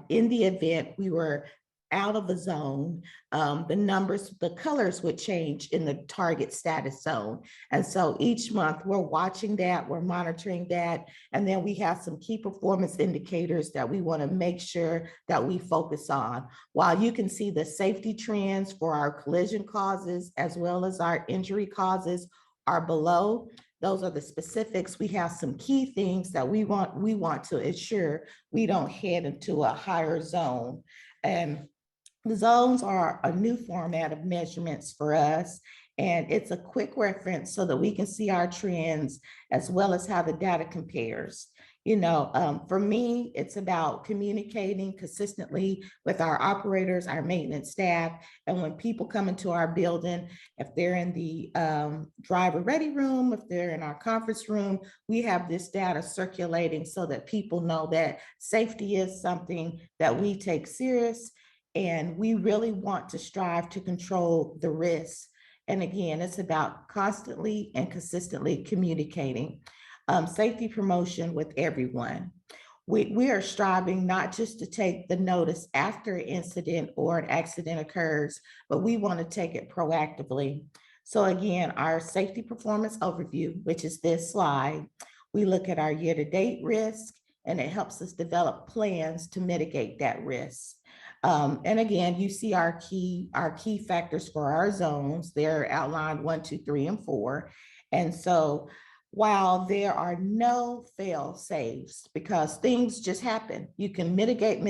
in the event we were out of the zone, the numbers, the colors would change in the target status zone. And so each month we're watching that, we're monitoring that, and then we have some key performance indicators that we want to make sure that we focus on. While you can see the safety trends for our collision causes as well as our injury causes are below, those are the specifics. We have some key things that we want to ensure we don't head into a higher zone. And the zones are a new format of measurements for us, and it's a quick reference so that we can see our trends as well as how the data compares. For me, it's about communicating consistently with our operators, our maintenance staff, and when people come into our building, if they're in the driver ready room, if they're in our conference room, we have this data circulating so that people know that safety is something that we take serious. And we really want to strive to control the risks. And again, it's about constantly and consistently communicating. Safety promotion with everyone. We are striving not just to take the notice after an incident or an accident occurs, but we want to take it proactively. So again, our safety performance overview, which is this slide, we look at our year-to-date risk, and it helps us develop plans to mitigate that risk. And again, you see our key factors for our zones. They're outlined 1, 2, 3, and 4. And so while there are no fail safes, because things just happen, you can mitigate.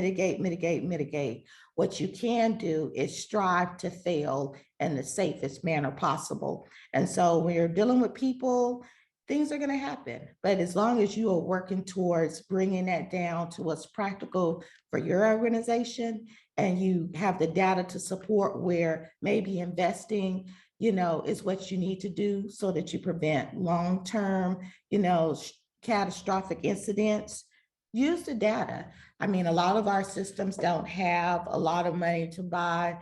What you can do is strive to fail in the safest manner possible. And so when you're dealing with people, things are going to happen. But as long as you are working towards bringing that down to what's practical for your organization, and you have the data to support where maybe investing, is what you need to do so that you prevent long-term, catastrophic incidents, use the data. I mean, a lot of our systems don't have a lot of money to buy,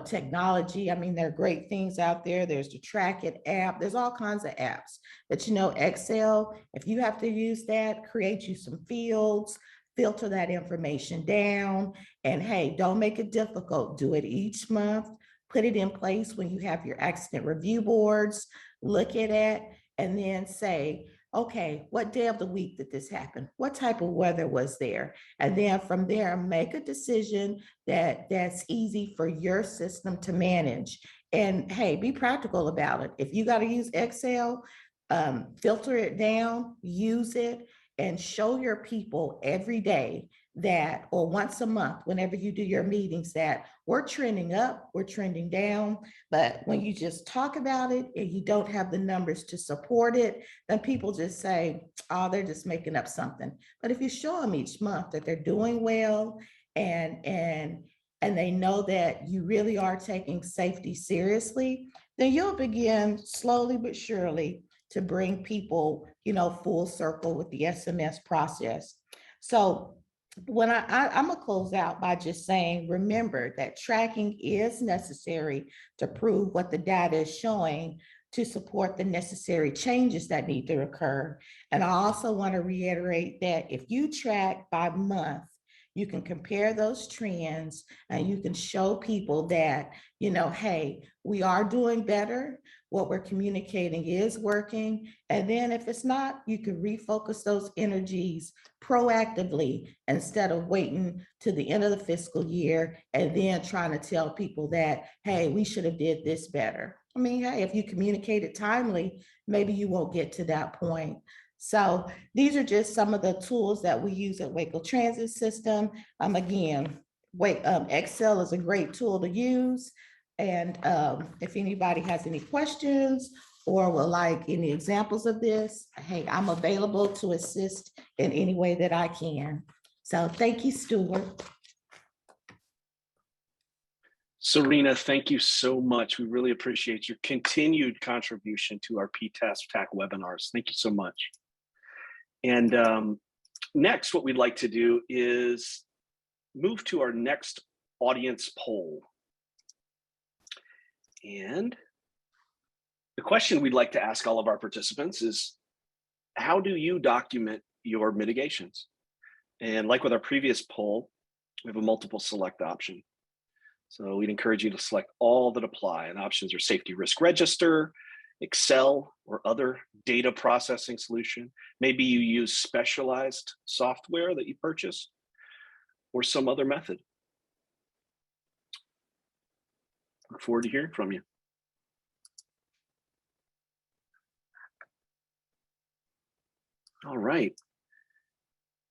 technology. I mean, there are great things out there. There's the Track It app. There's all kinds of apps. But, Excel, if you have to use that, create you some fields, filter that information down, and hey, don't make it difficult. Do it each month. Put it in place when you have your accident review boards. Look at it and then say, okay, what day of the week did this happen? What type of weather was there? And then from there, make a decision that's easy for your system to manage. And hey, be practical about it. If you got to use Excel, filter it down, use it, and show your people every day that, or once a month, whenever you do your meetings, that we're trending up, we're trending down. But when you just talk about it and you don't have the numbers to support it, then people just say, oh, they're just making up something. But if you show them each month that they're doing well, and they know that you really are taking safety seriously, then you'll begin slowly but surely to bring people, full circle with the SMS process. So when I'm gonna close out by just saying, remember that tracking is necessary to prove what the data is showing to support the necessary changes that need to occur. And I also want to reiterate that if you track by month, you can compare those trends and you can show people that, hey, we are doing better. What we're communicating is working. And then if it's not, you can refocus those energies proactively instead of waiting to the end of the fiscal year and then trying to tell people that, hey, we should have did this better. I mean, hey, if you communicate it timely, maybe you won't get to that point. So these are just some of the tools that we use at Waco Transit System. Again, Excel is a great tool to use. And if anybody has any questions or would like any examples of this, hey, I'm available to assist in any way that I can. So thank you, Stuart. Serena, thank you so much. We really appreciate your continued contribution to our PTAS TAC webinars. Thank you so much. And next, what we'd like to do is move to our next audience poll. And the question we'd like to ask all of our participants is, how do you document your mitigations? And like with our previous poll, we have a multiple select option. So we'd encourage you to select all that apply, and options are safety risk register, Excel, or other data processing solution. Maybe you use specialized software that you purchased or some other method. Look forward to hearing from you. All right.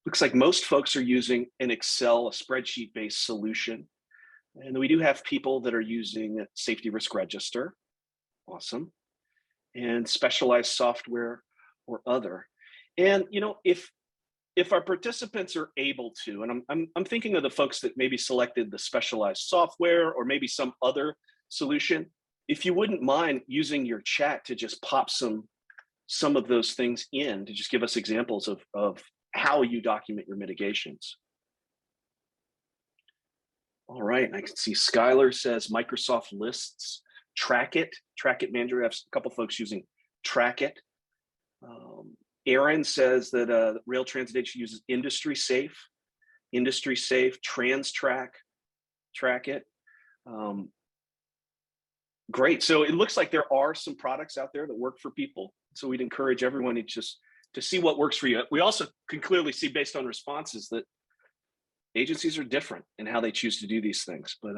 Looks like most folks are using an Excel, a spreadsheet-based solution. And we do have people that are using safety risk register. Awesome. And specialized software or other. And you know, if our participants are able to, and I'm thinking of the folks that maybe selected the specialized software or maybe some other solution, if you wouldn't mind using your chat to just pop some of those things in to just give us examples of how you document your mitigations. All right, and I can see Skylar says Microsoft lists Trackit Manager. I have a couple folks using Trackit. Aaron says that Rail Transit Agency uses Industry Safe, TransTrack, Trackit. Great. So it looks like there are some products out there that work for people. So we'd encourage everyone to see what works for you. We also can clearly see based on responses that agencies are different in how they choose to do these things. But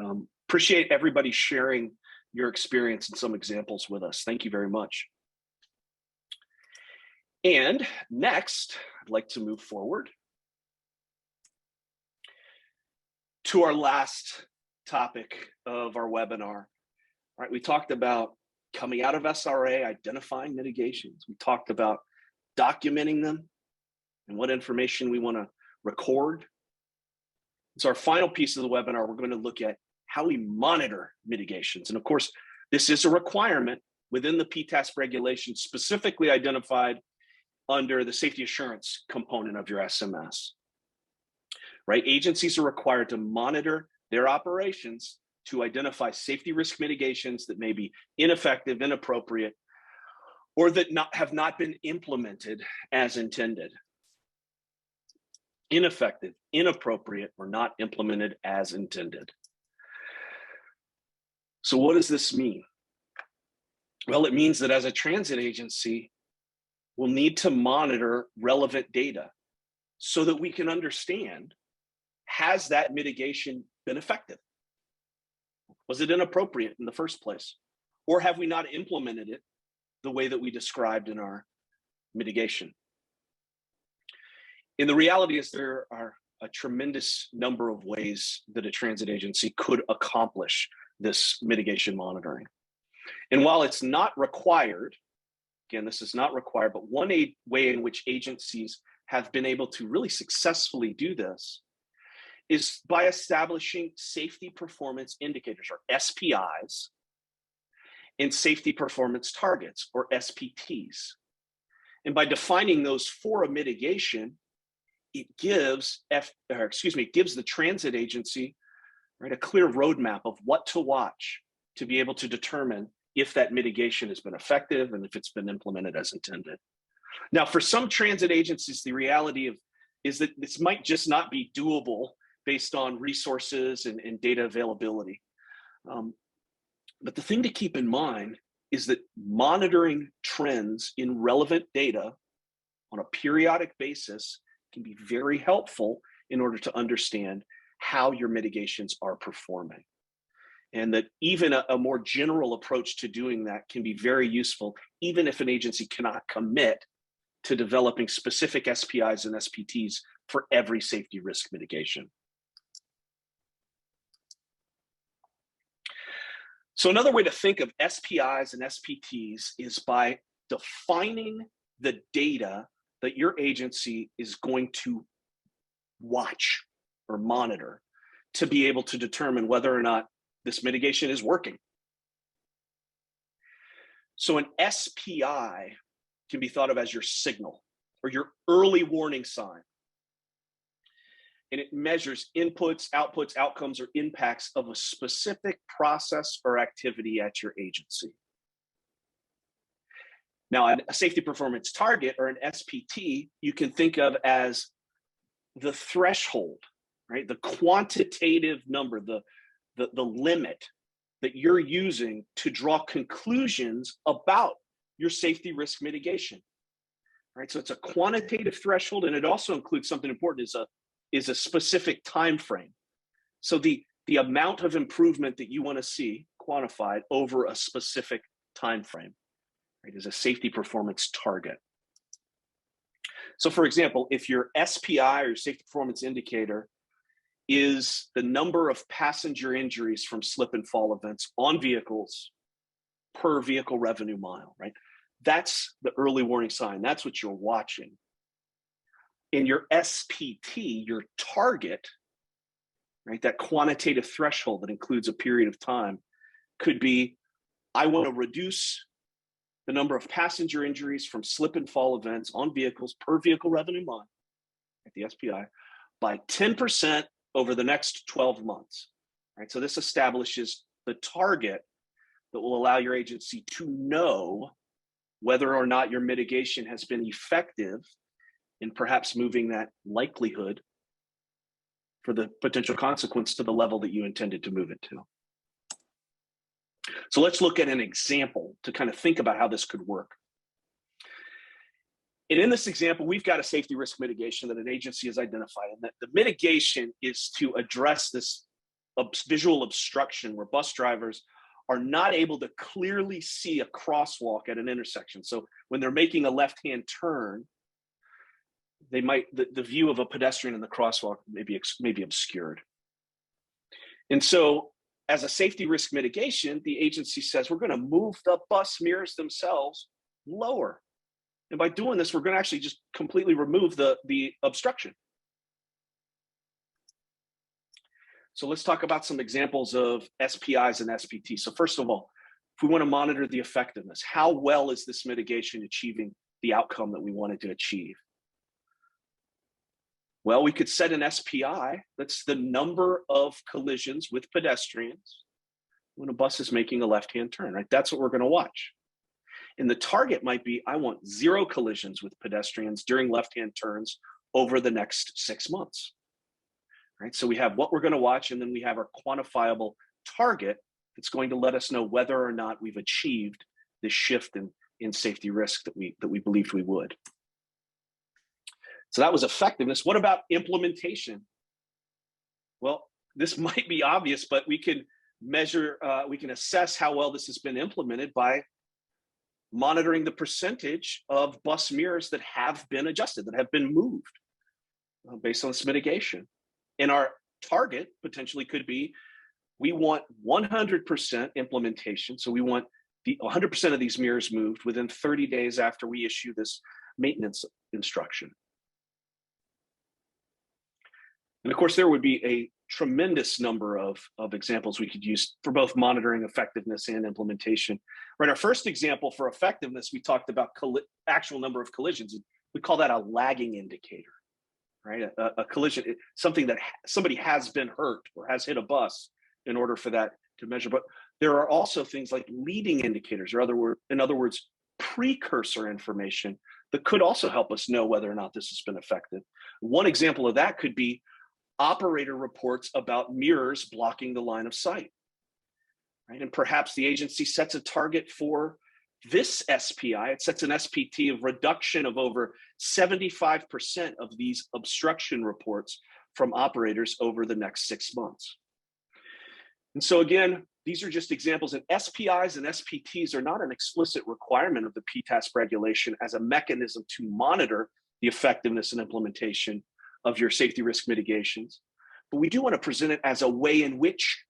appreciate everybody sharing your experience and some examples with us. Thank you very much. And next, I'd like to move forward to our last topic of our webinar. All right, we talked about coming out of SRA, identifying mitigations. We talked about documenting them and what information we want to record. So our final piece of the webinar, we're going to look at how we monitor mitigations. And of course, this is a requirement within the PTAS regulations, specifically identified under the safety assurance component of your SMS. Right? Agencies are required to monitor their operations to identify safety risk mitigations that may be ineffective, inappropriate, or that have not been implemented as intended. Ineffective, inappropriate, or not implemented as intended. So what does this mean? Well, it means that as a transit agency, we'll need to monitor relevant data so that we can understand, has that mitigation been effective? Was it inappropriate in the first place? Or have we not implemented it the way that we described in our mitigation? And the reality is there are a tremendous number of ways that a transit agency could accomplish this mitigation monitoring. And while it's not required, again, this is not required, but one way in which agencies have been able to really successfully do this is by establishing safety performance indicators, or SPIs, and safety performance targets, or SPTs. And by defining those for a mitigation, it gives the transit agency, right, a clear roadmap of what to watch to be able to determine if that mitigation has been effective and if it's been implemented as intended. Now, for some transit agencies, the reality is that this might just not be doable based on resources and data availability. But the thing to keep in mind is that monitoring trends in relevant data on a periodic basis can be very helpful in order to understand how your mitigations are performing. And that even a more general approach to doing that can be very useful, even if an agency cannot commit to developing specific SPIs and SPTs for every safety risk mitigation. So another way to think of SPIs and SPTs is by defining the data that your agency is going to watch or monitor to be able to determine whether or not this mitigation is working. So an SPI can be thought of as your signal or your early warning sign. And it measures inputs, outputs, outcomes, or impacts of a specific process or activity at your agency. Now, a safety performance target or an SPT, you can think of as the threshold, right? The quantitative number, the limit that you're using to draw conclusions about your safety risk mitigation, right? So it's a quantitative threshold, and it also includes something important is a specific time frame. So the amount of improvement that you want to see quantified over a specific time frame, right, is a safety performance target. So for example, if your SPI or your safety performance indicator is the number of passenger injuries from slip and fall events on vehicles per vehicle revenue mile, right? That's the early warning sign. That's what you're watching. In your SPT, your target, right, that quantitative threshold that includes a period of time could be, I want to reduce the number of passenger injuries from slip and fall events on vehicles per vehicle revenue mile, at the SPI, by 10% over the next 12 months, right? So this establishes the target that will allow your agency to know whether or not your mitigation has been effective in perhaps moving that likelihood for the potential consequence to the level that you intended to move it to. So let's look at an example to kind of think about how this could work. And in this example, we've got a safety risk mitigation that an agency has identified, and that the mitigation is to address this visual obstruction where bus drivers are not able to clearly see a crosswalk at an intersection. So when they're making a left-hand turn, they might, the view of a pedestrian in the crosswalk may be obscured. And so as a safety risk mitigation, the agency says, we're going to move the bus mirrors themselves lower. And by doing this, we're going to actually just completely remove the obstruction. So let's talk about some examples of SPIs and SPTs. So first of all, if we want to monitor the effectiveness, how well is this mitigation achieving the outcome that we wanted to achieve? Well, we could set an SPI, that's the number of collisions with pedestrians when a bus is making a left-hand turn, right? That's what we're going to watch. And the target might be, I want 0 collisions with pedestrians during left-hand turns over the next 6 months, right? So we have what we're going to watch, and then we have our quantifiable target that's going to let us know whether or not we've achieved this shift in safety risk that we believed we would. So that was effectiveness. What about implementation? Well, this might be obvious, but we can measure, we can assess how well this has been implemented by monitoring the percentage of bus mirrors that have been adjusted, that have been moved based on this mitigation. And our target potentially could be, we want 100% implementation. So we want 100% of these mirrors moved within 30 days after we issue this maintenance instruction. And of course, there would be a tremendous number of examples we could use for both monitoring effectiveness and implementation. Right, our first example for effectiveness, we talked about actual number of collisions. We call that a lagging indicator, right? A collision, something that somebody has been hurt or has hit a bus in order for that to measure. But there are also things like leading indicators, or in other words, precursor information that could also help us know whether or not this has been effective. One example of that could be operator reports about mirrors blocking the line of sight, right? And perhaps the agency sets a target for this SPI. It sets an SPT of reduction of over 75% of these obstruction reports from operators over the next 6 months. And so again, these are just examples, and SPIs and SPTs are not an explicit requirement of the PTASP regulation as a mechanism to monitor the effectiveness and implementation of your safety risk mitigations. But we do want to present it as a way in which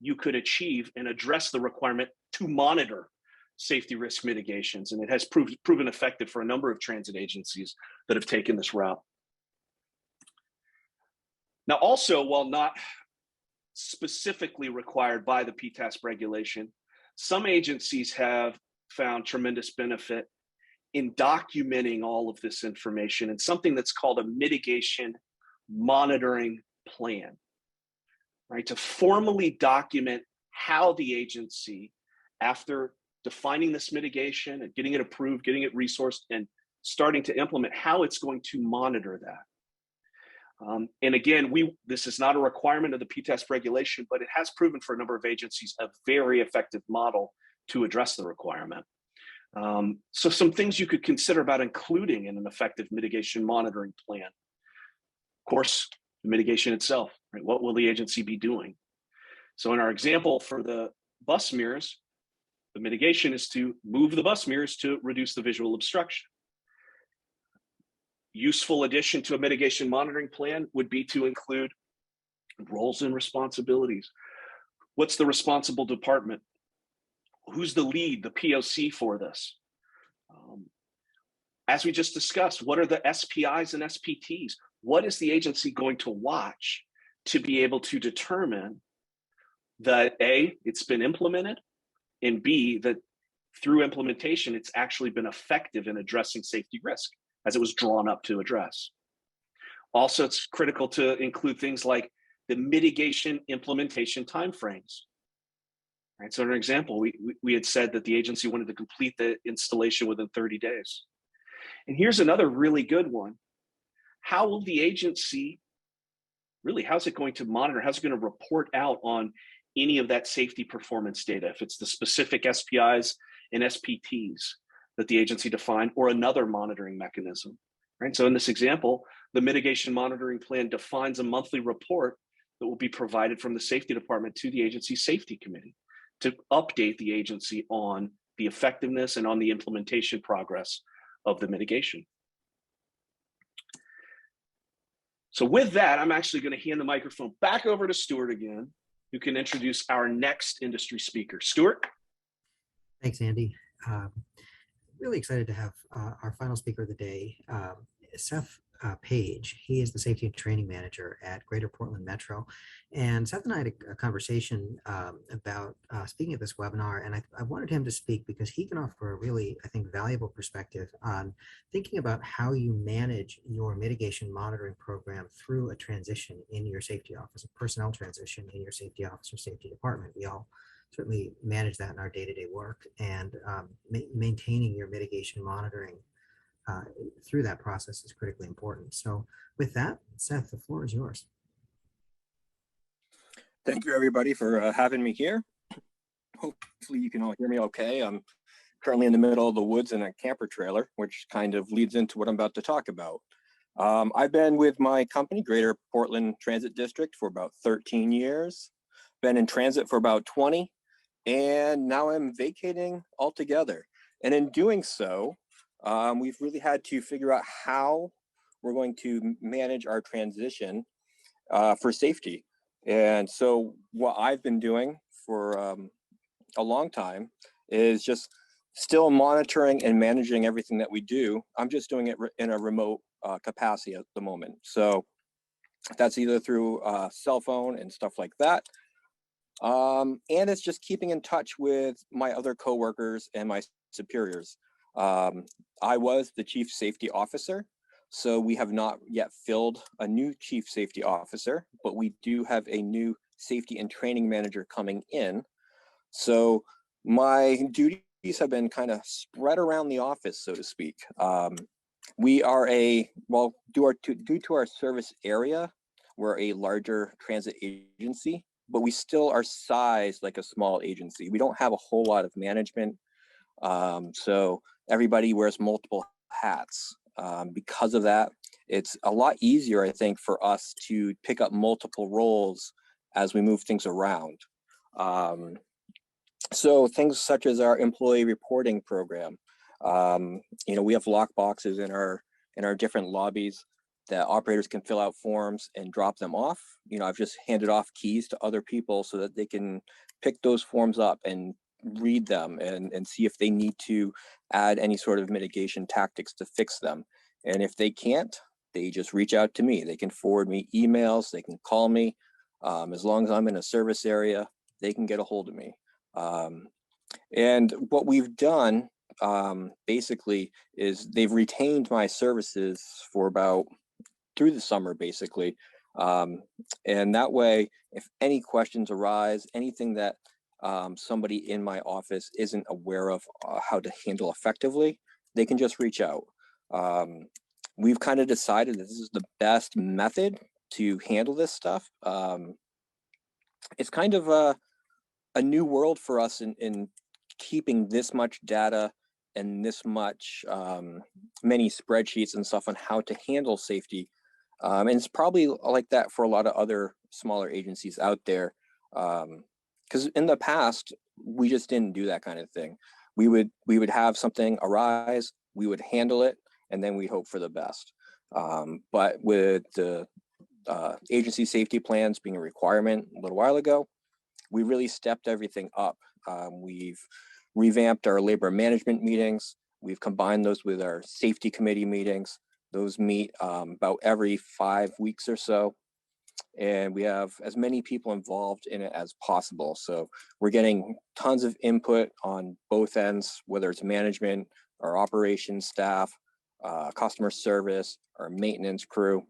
you could achieve and address the requirement to monitor safety risk mitigations. And it has proven effective for a number of transit agencies that have taken this route. Now, also, while not specifically required by the PTASP regulation, some agencies have found tremendous benefit in documenting all of this information in something that's called a mitigation monitoring plan, right? To formally document how the agency, after defining this mitigation and getting it approved, getting it resourced, and starting to implement, how it's going to monitor that. And again, this is not a requirement of the PTASP regulation, but it has proven for a number of agencies a very effective model to address the requirement. So some things you could consider about including in an effective mitigation monitoring plan. Of course, the mitigation itself, right? What will the agency be doing? So in our example for the bus mirrors, the mitigation is to move the bus mirrors to reduce the visual obstruction. Useful addition to a mitigation monitoring plan would be to include roles and responsibilities. What's the responsible department? Who's the lead, the POC for this? As we just discussed, what are the SPIs and SPTs? What is the agency going to watch to be able to determine that A, it's been implemented, and B, that through implementation, it's actually been effective in addressing safety risk as it was drawn up to address. Also, it's critical to include things like the mitigation implementation timeframes. Right, so in an example, we had said that the agency wanted to complete the installation within 30 days. And here's another really good one. How will the agency, really, how's it going to monitor, how's it going to report out on any of that safety performance data, if it's the specific SPIs and SPTs that the agency defined, or another monitoring mechanism, right? So in this example, the mitigation monitoring plan defines a monthly report that will be provided from the safety department to the agency safety committee to update the agency on the effectiveness and on the implementation progress of the mitigation. So with that, I'm actually going to hand the microphone back over to Stuart again, who can introduce our next industry speaker. Stuart? Thanks, Andy. Really excited to have our final speaker of the day, Seth Page. He is the Safety and Training Manager at Greater Portland Metro. And Seth and I had a conversation about speaking at this webinar, and I wanted him to speak because he can offer a really, I think, valuable perspective on thinking about how you manage your mitigation monitoring program through a transition in your safety office, a personnel transition in your safety office or safety department. We all certainly manage that in our day-to-day work, and maintaining your mitigation monitoring through that process is critically important. So with that, Seth, the floor is yours. Thank you, everybody, for having me here. Hopefully you can all hear me okay. I'm currently in the middle of the woods in a camper trailer, which kind of leads into what I'm about to talk about. I've been with my company, Greater Portland Transit District, for about 13 years. Been in transit for about 20, and now I'm vacating altogether. And in doing so, we've really had to figure out how we're going to manage our transition for safety. And so what I've been doing for a long time is just still monitoring and managing everything that we do. I'm just doing it in a remote capacity at the moment. So that's either through cell phone and stuff like that. And it's just keeping in touch with my other coworkers and my superiors. I was the chief safety officer, so we have not yet filled a new chief safety officer, but we do have a new safety and training manager coming in. So my duties have been kind of spread around the office, so to speak. We are due to our service area, we're a larger transit agency, but we still are sized like a small agency. We don't have a whole lot of management. So everybody wears multiple hats. Because of that, it's a lot easier, I think, for us to pick up multiple roles as we move things around. So things such as our employee reporting program, we have lock boxes in our different lobbies that operators can fill out forms and drop them off. I've just handed off keys to other people so that they can pick those forms up and read them and see if they need to add any sort of mitigation tactics to fix them. And if they can't, they just reach out to me. They can forward me emails, they can call me. As long as I'm in a service area, they can get a hold of me. And what we've done basically is they've retained my services for about through the summer, basically. And that way, if any questions arise, anything that somebody in my office isn't aware of how to handle effectively, they can just reach out. We've kind of decided that this is the best method to handle this stuff. It's kind of a new world for us in keeping this much data and this much many spreadsheets and stuff on how to handle safety. And it's probably like that for a lot of other smaller agencies out there. Because in the past, we just didn't do that kind of thing. We would have something arise, we would handle it, and then we hope for the best. But with the agency safety plans being a requirement a little while ago, we really stepped everything up. We've revamped our labor management meetings. We've combined those with our safety committee meetings. Those meet about every 5 weeks or so. And we have as many people involved in it as possible. So we're getting tons of input on both ends, whether it's management, our operations staff, customer service, our maintenance crew,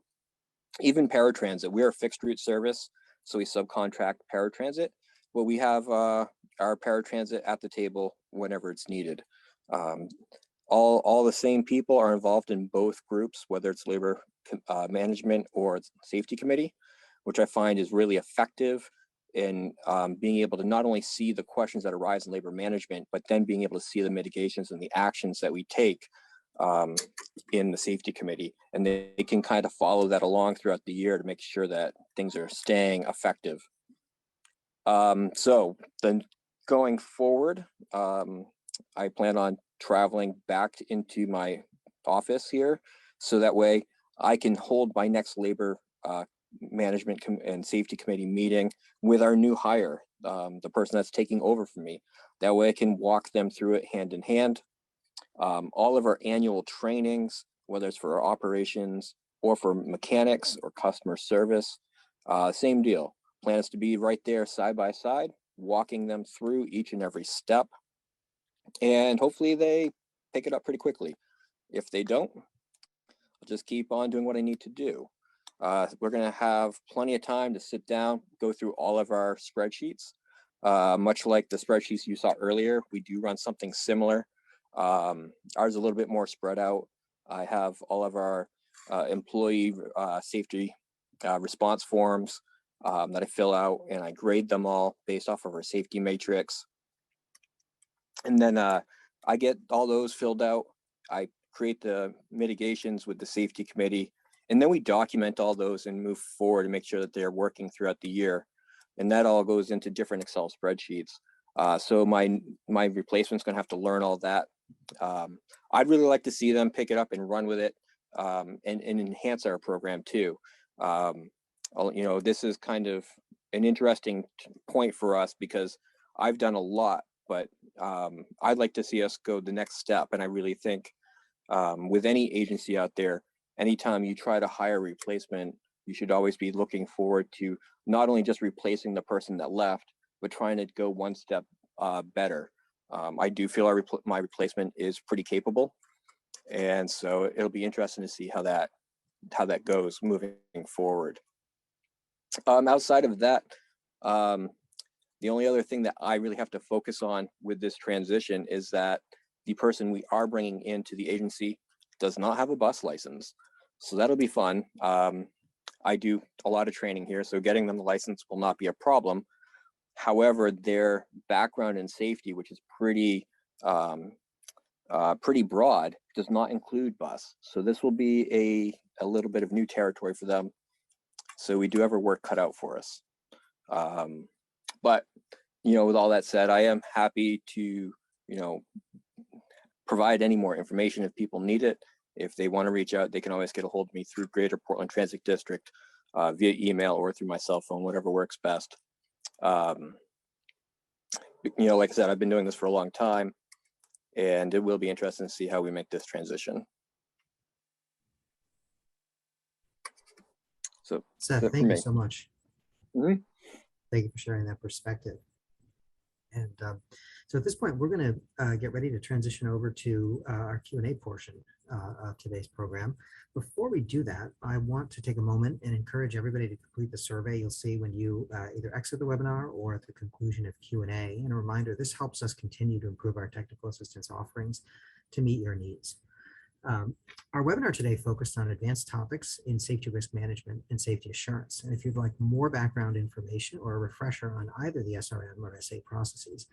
even paratransit. We're a fixed route service, so we subcontract paratransit. But we have our paratransit at the table whenever it's needed. All the same people are involved in both groups, whether it's labor management or safety committee, which I find is really effective in being able to not only see the questions that arise in labor management, but then being able to see the mitigations and the actions that we take in the safety committee. And they can kind of follow that along throughout the year to make sure that things are staying effective. So then going forward, I plan on traveling back into my office here, so that way I can hold my next labor management and safety committee meeting with our new hire, the person that's taking over for me. That way I can walk them through it hand in hand. All of our annual trainings, whether it's for our operations or for mechanics or customer service, same deal. Plan is to be right there side by side, walking them through each and every step. And hopefully they pick it up pretty quickly. If they don't, I'll just keep on doing what I need to do. We're going to have plenty of time to sit down, go through all of our spreadsheets. Much like the spreadsheets you saw earlier, we do run something similar. Ours is a little bit more spread out. I have all of our employee safety response forms that I fill out, and I grade them all based off of our safety matrix. And then I get all those filled out. I create the mitigations with the safety committee, and then we document all those and move forward and make sure that they're working throughout the year. And that all goes into different Excel spreadsheets. So my replacement's gonna have to learn all that. I'd really like to see them pick it up and run with it, and enhance our program too. This is kind of an interesting point for us because I've done a lot, but I'd like to see us go the next step. And I really think with any agency out there, anytime you try to hire a replacement, you should always be looking forward to not only just replacing the person that left, but trying to go one step better. I do feel my replacement is pretty capable. And so it'll be interesting to see how that goes moving forward. Outside of that, the only other thing that I really have to focus on with this transition is that the person we are bringing into the agency does not have a bus license. So that'll be fun. I do a lot of training here, so getting them the license will not be a problem. However, their background in safety, which is pretty broad, does not include bus. So this will be a little bit of new territory for them. So we do have our work cut out for us. But with all that said, I am happy to, provide any more information if people need it. If they want to reach out, they can always get a hold of me through Greater Portland Transit District via email or through my cell phone, whatever works best. Like I said, I've been doing this for a long time, and it will be interesting to see how we make this transition. So Seth, that's it for thank you me. so much. Mhm. Thank you for sharing that perspective. And so at this point, we're going to get ready to transition over to our Q&A portion of today's program. Before we do that, I want to take a moment and encourage everybody to complete the survey you'll see when you either exit the webinar or at the conclusion of Q&A. And a reminder, this helps us continue to improve our technical assistance offerings to meet your needs. Our webinar today focused on advanced topics in safety risk management and safety assurance. And if you'd like more background information or a refresher on either the SRM or SA processes,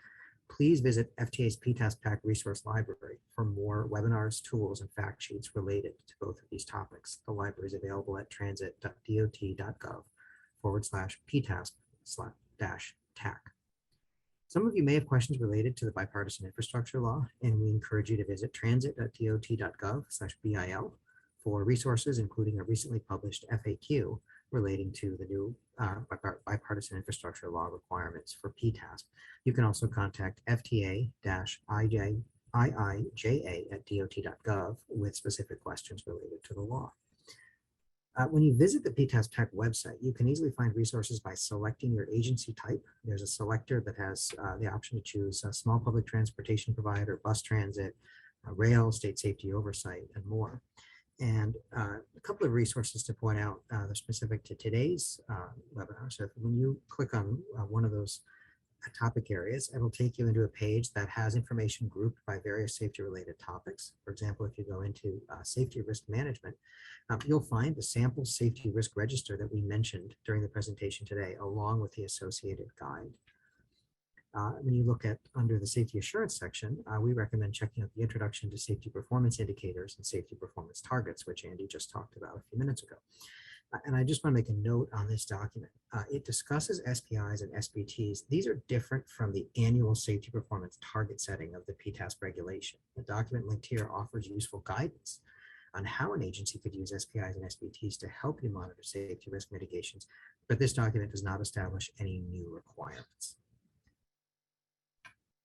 please visit FTA's PTAS PAC resource library for more webinars, tools, and fact sheets related to both of these topics. The library is available at transit.dot.gov/PTAS/TAC. Some of you may have questions related to the bipartisan infrastructure law, and we encourage you to visit transit.dot.gov/BIL for resources, including a recently published FAQ relating to the new bipartisan infrastructure law requirements for PTASP. You can also contact FTA-IIJA@dot.gov with specific questions related to the law. When you visit the PTAS PAC website, you can easily find resources by selecting your agency type. There's a selector that has the option to choose a small public transportation provider, bus transit, rail, state safety oversight, and more. And a couple of resources to point out that are specific to today's webinar. So when you click on one of those topic areas, it will take you into a page that has information grouped by various safety related topics. For example, if you go into safety risk management, you'll find the sample safety risk register that we mentioned during the presentation today, along with the associated guide. When you look at under the safety assurance section, we recommend checking out the introduction to safety performance indicators and safety performance targets, which Andy just talked about a few minutes ago. And I just want to make a note on this document. It discusses SPIs and SBTs. These are different from the annual safety performance target setting of the PTASP regulation. The document linked here offers useful guidance on how an agency could use SPIs and SBTs to help you monitor safety risk mitigations, but this document does not establish any new requirements.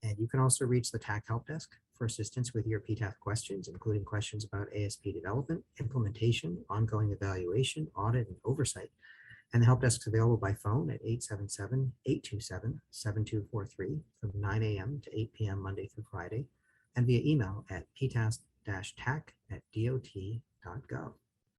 And you can also reach the TAC Help Desk for assistance with your PTAP questions, including questions about ASP development, implementation, ongoing evaluation, audit, and oversight. And the help desk is available by phone at 877-827-7243 from 9 a.m. to 8 p.m. Monday through Friday, and via email at ptas-tac@dot.gov.